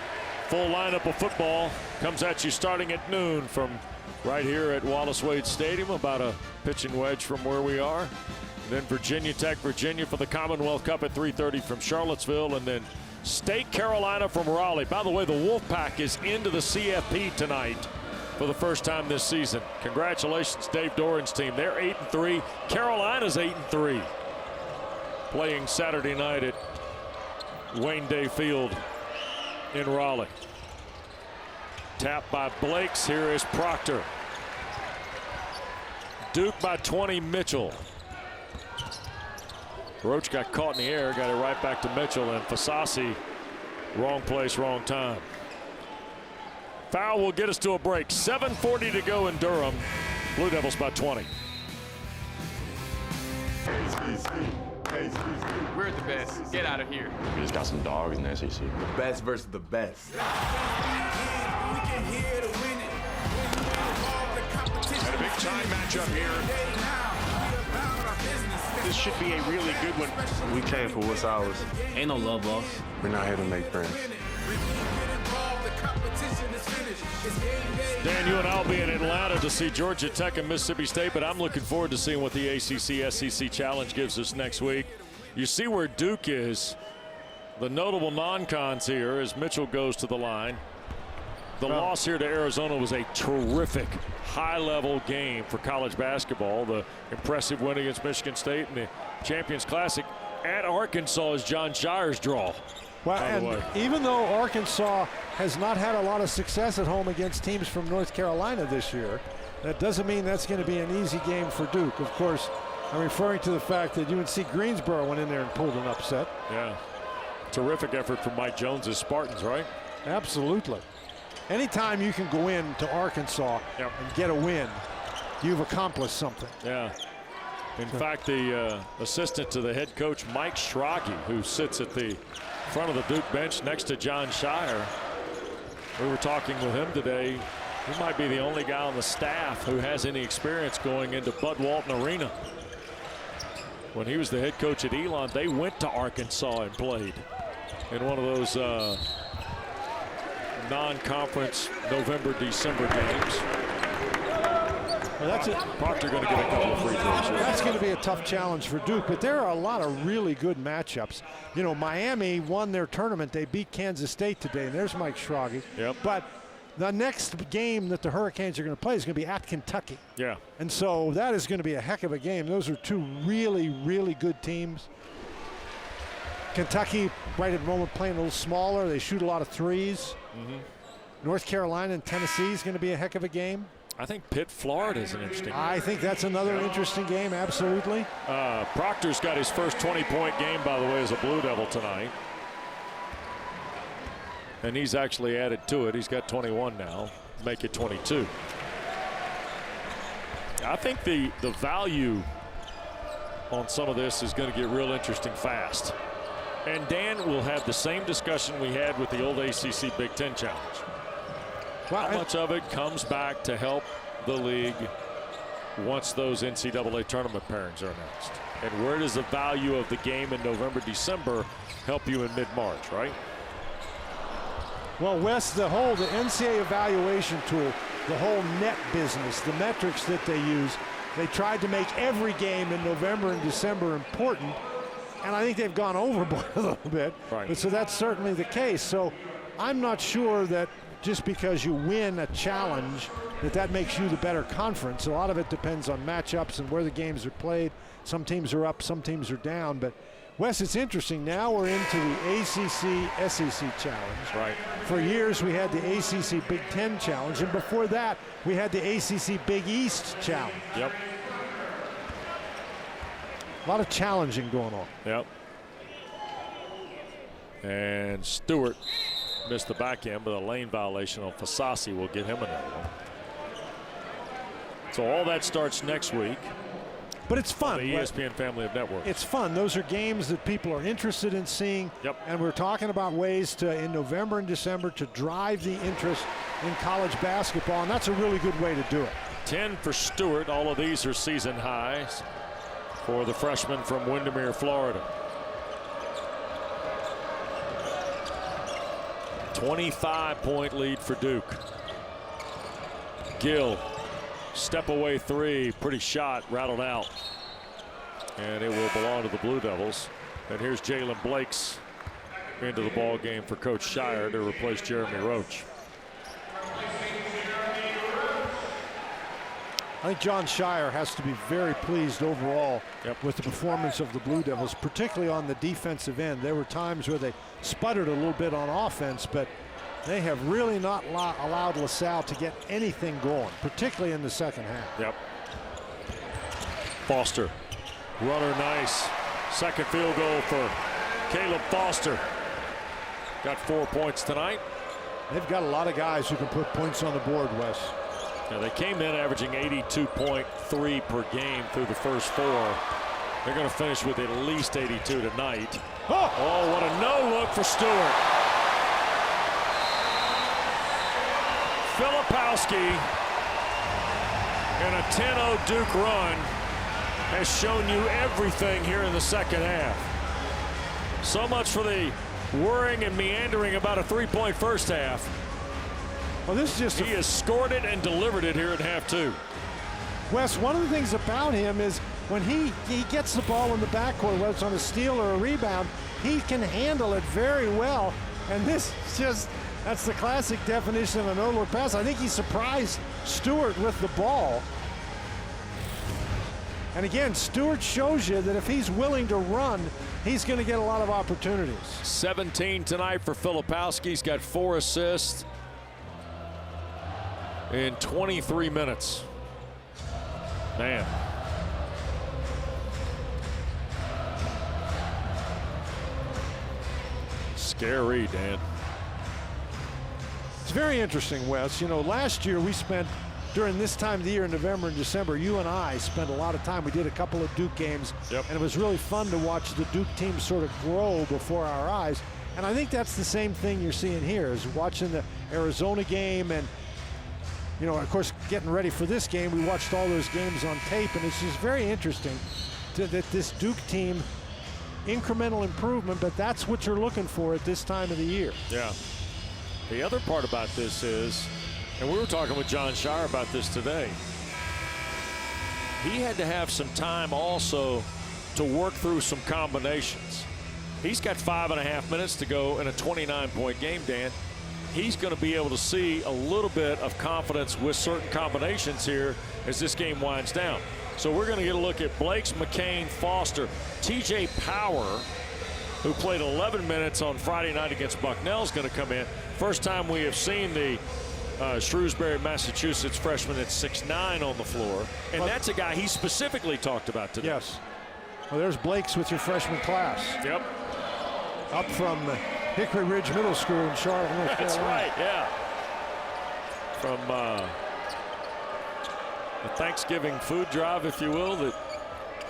full lineup of football comes at you starting at noon from right here at Wallace Wade Stadium, about a pitching wedge from where we are. Then Virginia Tech, Virginia for the Commonwealth Cup at 3:30 from Charlottesville, and then State Carolina from Raleigh. By the way, the Wolfpack is into the CFP tonight for the first time this season. Congratulations, Dave Doran's team. They're 8-3. Carolina's 8-3. Playing Saturday night at Wayne Day Field in Raleigh. Tap by Blakes. Here is Proctor. Duke by 20, Mitchell. Roach got caught in the air, got it right back to Mitchell, and Fasasi, wrong place, wrong time. Foul will get us to a break. 7:40 to go in Durham. Blue Devils by 20. We're the best. Get out of here. We just got some dogs in the SEC. The best versus the best. And a big time matchup here. This should be a really good one. We came for what's ours. Ain't no love lost. We're not here to make friends. Dan, you and I'll be in Atlanta to see Georgia Tech and Mississippi State, but I'm looking forward to seeing what the ACC-SEC Challenge gives us next week. You see where Duke is. The notable non-cons here as Mitchell goes to the line. The loss here to Arizona was a terrific high-level game for college basketball. The impressive win against Michigan State and the Champions Classic at Arkansas is John Shire's draw. Well, and even though Arkansas has not had a lot of success at home against teams from North Carolina this year, that doesn't mean that's going to be an easy game for Duke. Of course, I'm referring to the fact that UNC Greensboro went in there and pulled an upset. Yeah. Terrific effort from Mike Jones's Spartans, right? Absolutely. Anytime you can go in to Arkansas and get a win, you've accomplished something. Yeah. In fact, the assistant to the head coach, Mike Schrage, who sits at the front of the Duke bench next to John Shire, we were talking with him today. He might be the only guy on the staff who has any experience going into Bud Walton Arena. When he was the head coach at Elon, they went to Arkansas and played in one of those non-conference November-December games. Well, that's it. Proctor going to get a couple of free throws. That's going to be a tough challenge for Duke, but there are a lot of really good matchups. You know, Miami won their tournament. They beat Kansas State today, and there's Mike Schrage. Yep. But the next game that the Hurricanes are going to play is going to be at Kentucky. Yeah. And so that is going to be a heck of a game. Those are two really, really good teams. Kentucky, right at the moment, playing a little smaller. They shoot a lot of threes. North Carolina and Tennessee is going to be a heck of a game. I think Pitt, Florida is an interesting game. I think that's another interesting game, absolutely. Proctor's got his first 20-point game, by the way, as a Blue Devil tonight. And he's actually added to it. He's got 21 now. Make it 22. I think the value on some of this is going to get real interesting fast. And Dan will have the same discussion we had with the old ACC Big Ten Challenge. How much of it comes back to help the league once those NCAA tournament pairings are announced? And where does the value of the game in November, December help you in mid-March, right? Well, Wes, the NCAA evaluation tool, the whole net business, the metrics that they use, they tried to make every game in November and December important, and I think they've gone overboard a little bit. Right. But so that's certainly the case. So I'm not sure that just because you win a challenge that makes you the better conference. A lot of it depends on matchups and where the games are played. Some teams are up, some teams are down. But Wes, it's interesting. Now we're into the ACC SEC challenge. Right. For years we had the ACC Big Ten challenge, and before that we had the ACC Big East challenge. Yep. A lot of challenging going on. Yep. And Stewart missed the back end, but a lane violation on Fasasi will get him another one. So all that starts next week. But it's fun. The ESPN family of networks. It's fun. Those are games that people are interested in seeing. Yep. And we're talking about ways to, in November and December, to drive the interest in college basketball, and that's a really good way to do it. 10 for Stewart. All of these are season highs for the freshman from Windermere, Florida. 25-point lead for Duke. Gill, step away three, pretty shot, rattled out. And it will belong to the Blue Devils. And here's Jalen Blakes into the ball game for Coach Shire to replace Jeremy Roach. I think John Shire has to be very pleased overall with the performance of the Blue Devils, particularly on the defensive end. There were times where they sputtered a little bit on offense, but they have really not allowed LaSalle to get anything going, particularly in the second half. Yep. Foster, runner nice. Second field goal for Caleb Foster. Got 4 points tonight. They've got a lot of guys who can put points on the board, Wes. Now they came in averaging 82.3 per game through the first four. They're going to finish with at least 82 tonight. Oh, what a no-look for Stewart. Filipowski in a 10-0 Duke run has shown you everything here in the second half. So much for the worrying and meandering about a three-point first half. Well, this is just he has scored it and delivered it here in half two. Wes, one of the things about him is when he gets the ball in the backcourt, whether it's on a steal or a rebound, he can handle it very well. And this is just, that's the classic definition of a no-look pass. I think he surprised Stewart with the ball. And again, Stewart shows you that if he's willing to run, he's going to get a lot of opportunities. 17 tonight for Filipowski. He's got 4 assists in 23 minutes. Man. Scary, Dan. It's very interesting, Wes. You know, last year we spent, during this time of the year in November and December, you and I spent a lot of time. We did a couple of Duke games, and it was really fun to watch the Duke team sort of grow before our eyes. And I think that's the same thing you're seeing here, is watching the Arizona game and, you know, of course, getting ready for this game. We watched all those games on tape, and it's just very interesting that this Duke team, incremental improvement, but that's what you're looking for at this time of the year. Yeah. The other part about this is, and we were talking with John Shire about this today, he had to have some time also to work through some combinations. He's got 5.5 minutes to go in a 29-point game, Dan. He's going to be able to see a little bit of confidence with certain combinations here as this game winds down. So we're going to get a look at Blakes, McCain, Foster, TJ Power, who played 11 minutes on Friday night against Bucknell, is going to come in. First time we have seen the Shrewsbury, Massachusetts freshman at 6'9" on the floor. And that's a guy he specifically talked about today. Yes. Well, there's Blake's with your freshman class. Yep. Up from Hickory Ridge Middle School in Charlotte, North Carolina. That's right, yeah. From the Thanksgiving food drive, if you will, that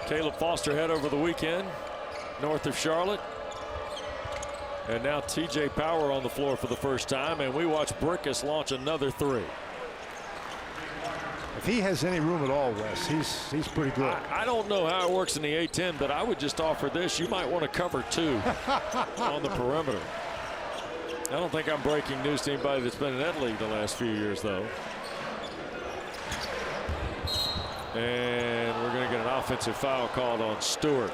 Caleb Foster had over the weekend, north of Charlotte. And now TJ Power on the floor for the first time, and we watch Brickus launch another three. If he has any room at all, Wes, he's pretty good. I don't know how it works in the A-10, but I would just offer this. You might want to cover 2 on the perimeter. I don't think I'm breaking news to anybody that's been in that league the last few years, though. And we're going to get an offensive foul called on Stewart.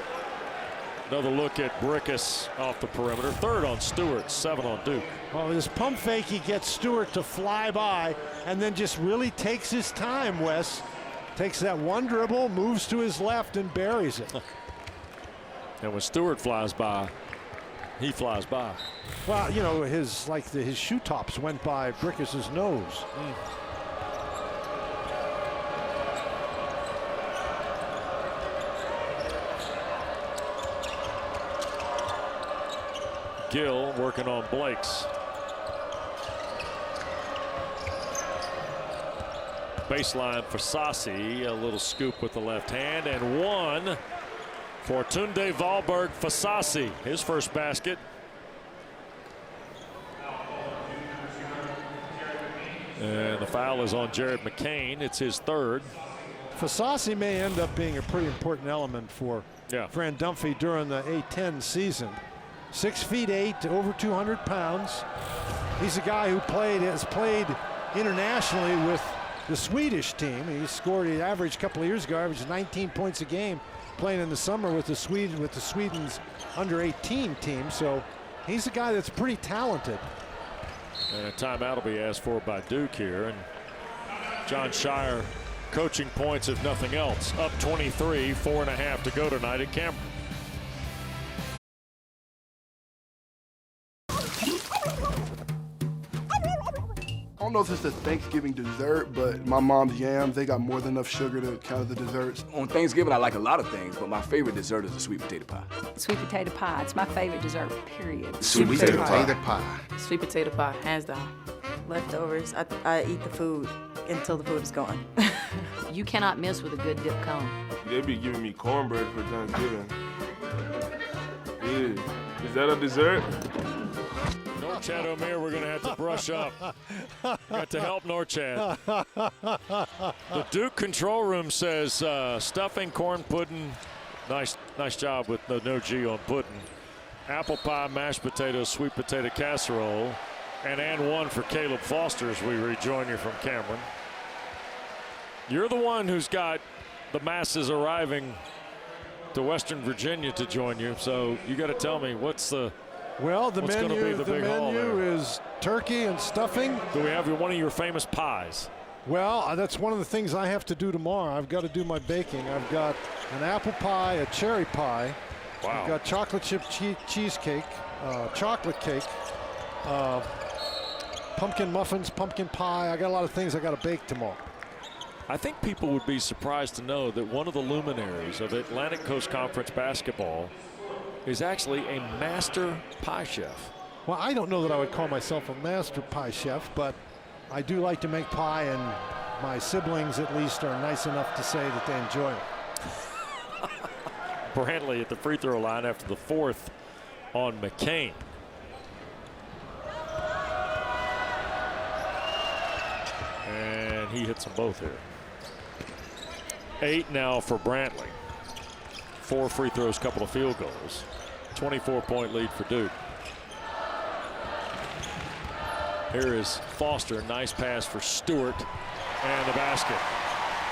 Another look at Brickus off the perimeter. 3rd on Stewart, 7 on Duke. Well, this pump fake, he gets Stewart to fly by and then just really takes his time, Wes. Takes that one dribble, moves to his left and buries it. And when Stewart flies by, he flies by. Well, you know, his shoe tops went by Brickus's nose. Gill working on Blake's. Baseline for Sassi, a little scoop with the left hand, and one for Tunde Valberg for Sassi, his first basket. And the foul is on Jared McCain. It's his 3rd. Fasasi may end up being a pretty important element for Fran Dunphy during the A-10 season. 6'8", over 200 pounds. He's a guy who has played internationally with the Swedish team. He scored an average a couple of years ago, averaged 19 points a game, playing in the summer with the Sweden's under-18 team. So he's a guy that's pretty talented. And a timeout will be asked for by Duke here. And John Shire coaching points if nothing else. Up 23, 4.5 to go tonight at Cameron. I don't know if it's the Thanksgiving dessert, but my mom's yams, they got more than enough sugar to count the desserts. On Thanksgiving, I like a lot of things, but my favorite dessert is the sweet potato pie. Sweet potato pie, it's my favorite dessert, period. Sweet potato pie. Sweet potato pie, hands down. Leftovers, I eat the food until the food is gone. You cannot miss with a good dip cone. They be giving me cornbread for Thanksgiving. Yeah. Is that a dessert? Norchad Omer, we're going to have to brush up. Got to help Norchad. The Duke control room says stuffing, corn pudding. Nice job with no G on pudding. Apple pie, mashed potatoes, sweet potato casserole, and one for Caleb Foster as we rejoin you from Cameron. You're the one who's got the masses arriving to Western Virginia to join you, so you got to tell me what's the. Well, the What's menu, the menu is turkey and stuffing. Do we have one of your famous pies? Well, that's one of the things I have to do tomorrow. I've got to do my baking. I've got an apple pie, a cherry pie. Wow. I've got chocolate chip cheesecake, chocolate cake, pumpkin muffins, pumpkin pie. I got a lot of things I got to bake tomorrow. I think people would be surprised to know that one of the luminaries of Atlantic Coast Conference basketball is actually a master pie chef. Well, I don't know that I would call myself a master pie chef, but I do like to make pie, and my siblings at least are nice enough to say that they enjoy it. Brantley at the free throw line after the 4th on McCain. And he hits them both here. 8 now for Brantley. 4 free throws, couple of field goals. 24-point lead for Duke. Here is Foster. Nice pass for Stewart. And the basket.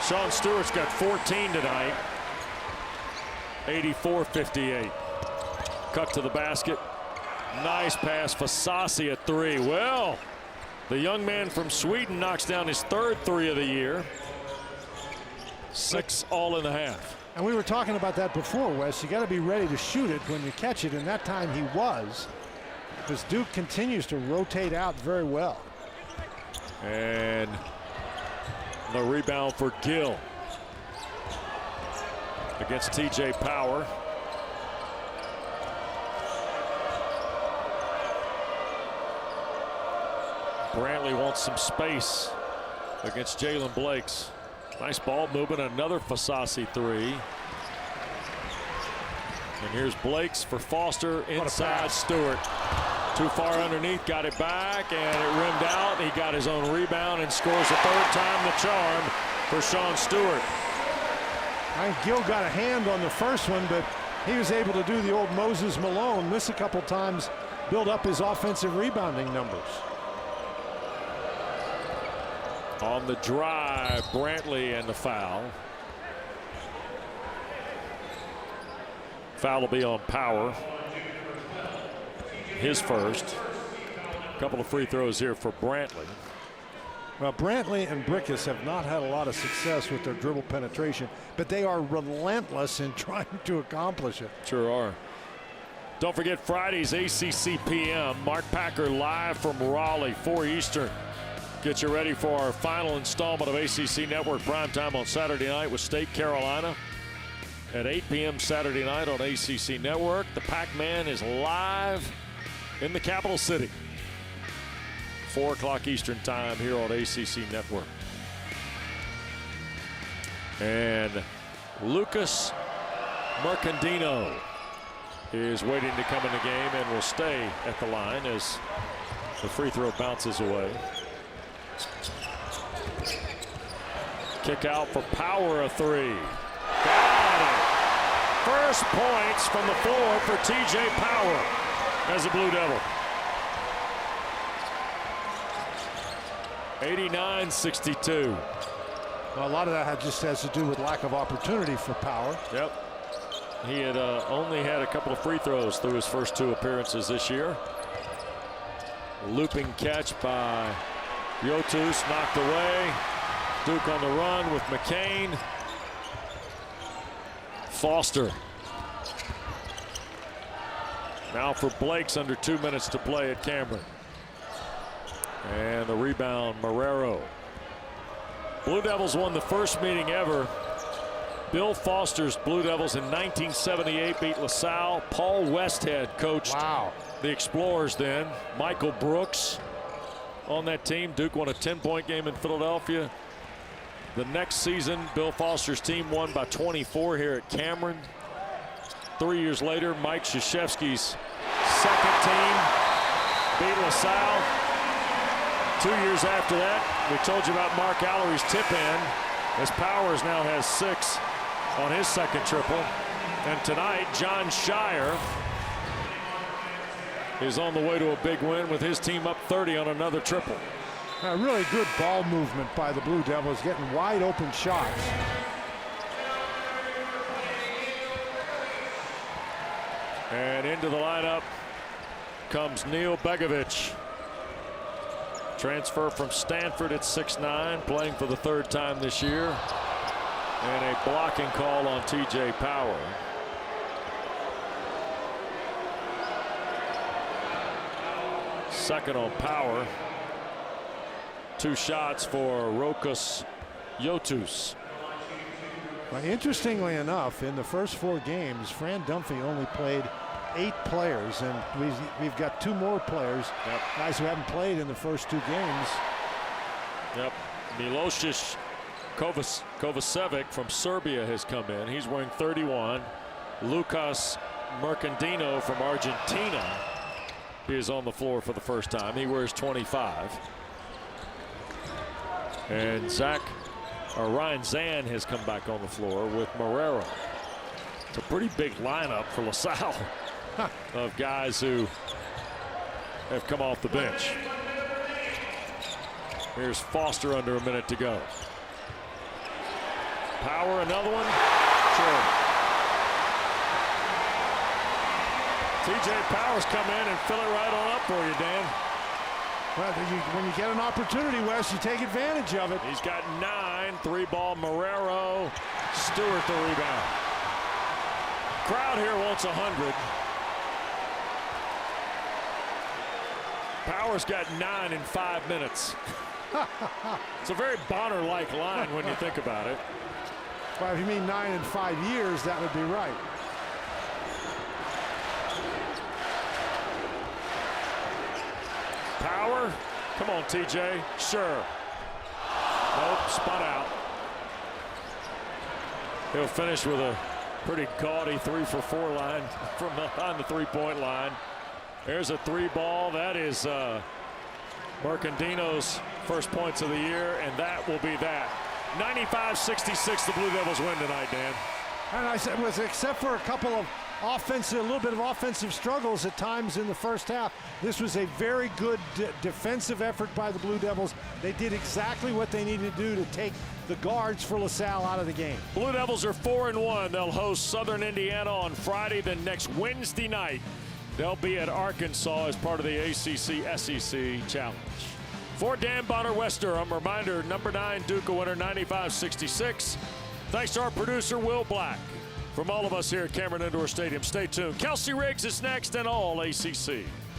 Sean Stewart's got 14 tonight. 84-58. Cut to the basket. Nice pass for Sassi at 3. Well, the young man from Sweden knocks down his 3rd 3 of the year. 6 all in the half. And we were talking about that before, Wes. You got to be ready to shoot it when you catch it, and that time he was. Because Duke continues to rotate out very well. And the rebound for Gill against TJ Power. Brantley wants some space against Jalen Blakes. Nice ball movement, another Fasasi three. And here's Blakes for Foster inside Stewart. Too far underneath, got it back, and it rimmed out. He got his own rebound and scores the third time the charm for Sean Stewart. I think Gill got a hand on the first one, but he was able to do the old Moses Malone, miss a couple times, build up his offensive rebounding numbers. On the drive, Brantley and the foul. Foul will be on Power. His first. A couple of free throws here for Brantley. Well, Brantley and Brickus have not had a lot of success with their dribble penetration, but they are relentless in trying to accomplish it. Sure are. Don't forget Friday's ACC PM. Mark Packer live from Raleigh, 4 Eastern. Get you ready for our final installment of ACC Network Primetime on Saturday night with State Carolina at 8 p.m. Saturday night on ACC Network. The Pac-Man is live in the capital city. 4 o'clock Eastern time here on ACC Network. And Lucas Mercandino is waiting to come in the game and will stay at the line as the free throw bounces away. Kick out for Power, a three. Got it. First points from the floor for TJ Power as a Blue Devil. 89-62. Well, a lot of that just has to do with lack of opportunity for Power. Yep. He had only had a couple of free throws through his first 2 appearances this year. Looping catch by Yotus, knocked away. Duke on the run with McCain. Foster. Now for Blakes, under 2 minutes to play at Cameron. And the rebound, Marrero. Blue Devils won the first meeting ever. Bill Foster's Blue Devils in 1978 beat LaSalle. Paul Westhead coached the Explorers then. Michael Brooks on that team. Duke won a 10-point game in Philadelphia. The next season, Bill Foster's team won by 24 here at Cameron. 3 years later, Mike Krzyzewski's second team beat LaSalle. 2 years after that, we told you about Mark Allery's tip-in, as Powers now has 6 on his second triple. And tonight, John Shire is on the way to a big win with his team up 30 on another triple. A really good ball movement by the Blue Devils, getting wide open shots. And into the lineup comes Neil Begovic. Transfer from Stanford at 6'9", playing for the 3rd time this year. And a blocking call on TJ Power. Second on Power. 2 shots for Rokas Yotus. Well, interestingly enough, in the first 4 games, Fran Dunphy only played 8 players, and we've got 2 more players, guys who haven't played in the first 2 games. Yep. Milosic Kovacevic from Serbia has come in. He's wearing 31. Lucas Mercandino from Argentina is on the floor for the first time. He wears 25. And Ryan Zan has come back on the floor with Marrero. It's a pretty big lineup for LaSalle of guys who have come off the bench. Here's Foster under a minute to go. Power, another one. Sure. TJ Powers come in and fill it right on up for you, Dan. Well, when you get an opportunity, Wes, you take advantage of it. He's got 9. 3-ball Marrero. Stewart the rebound. Crowd here wants 100. Powers got 9 in 5 minutes. It's a very Bonner-like line when you think about it. Well, if you mean 9 and 5 years, that would be right. Power. Come on, TJ. Sure. Nope, spun out. He'll finish with a pretty gaudy 3-for-4 line from behind the three-point line. There's a 3 ball. That is Mercandino's first points of the year, and that will be that. 95-66, the Blue Devils win tonight, Dan. And I said, except for a couple of a little bit of offensive struggles at times in the first half, this was a very good defensive effort by the Blue Devils. They did exactly what they needed to do to take the guards for LaSalle out of the game. Blue Devils are 4-1. They'll host Southern Indiana on Friday. Then next Wednesday night, they'll be at Arkansas as part of the ACC SEC Challenge. For Dan Bonner, West Durham, reminder, number 9 Duke winner, 95-66. Thanks to our producer, Will Black. From all of us here at Cameron Indoor Stadium, stay tuned. Kelsey Riggs is next and all ACC.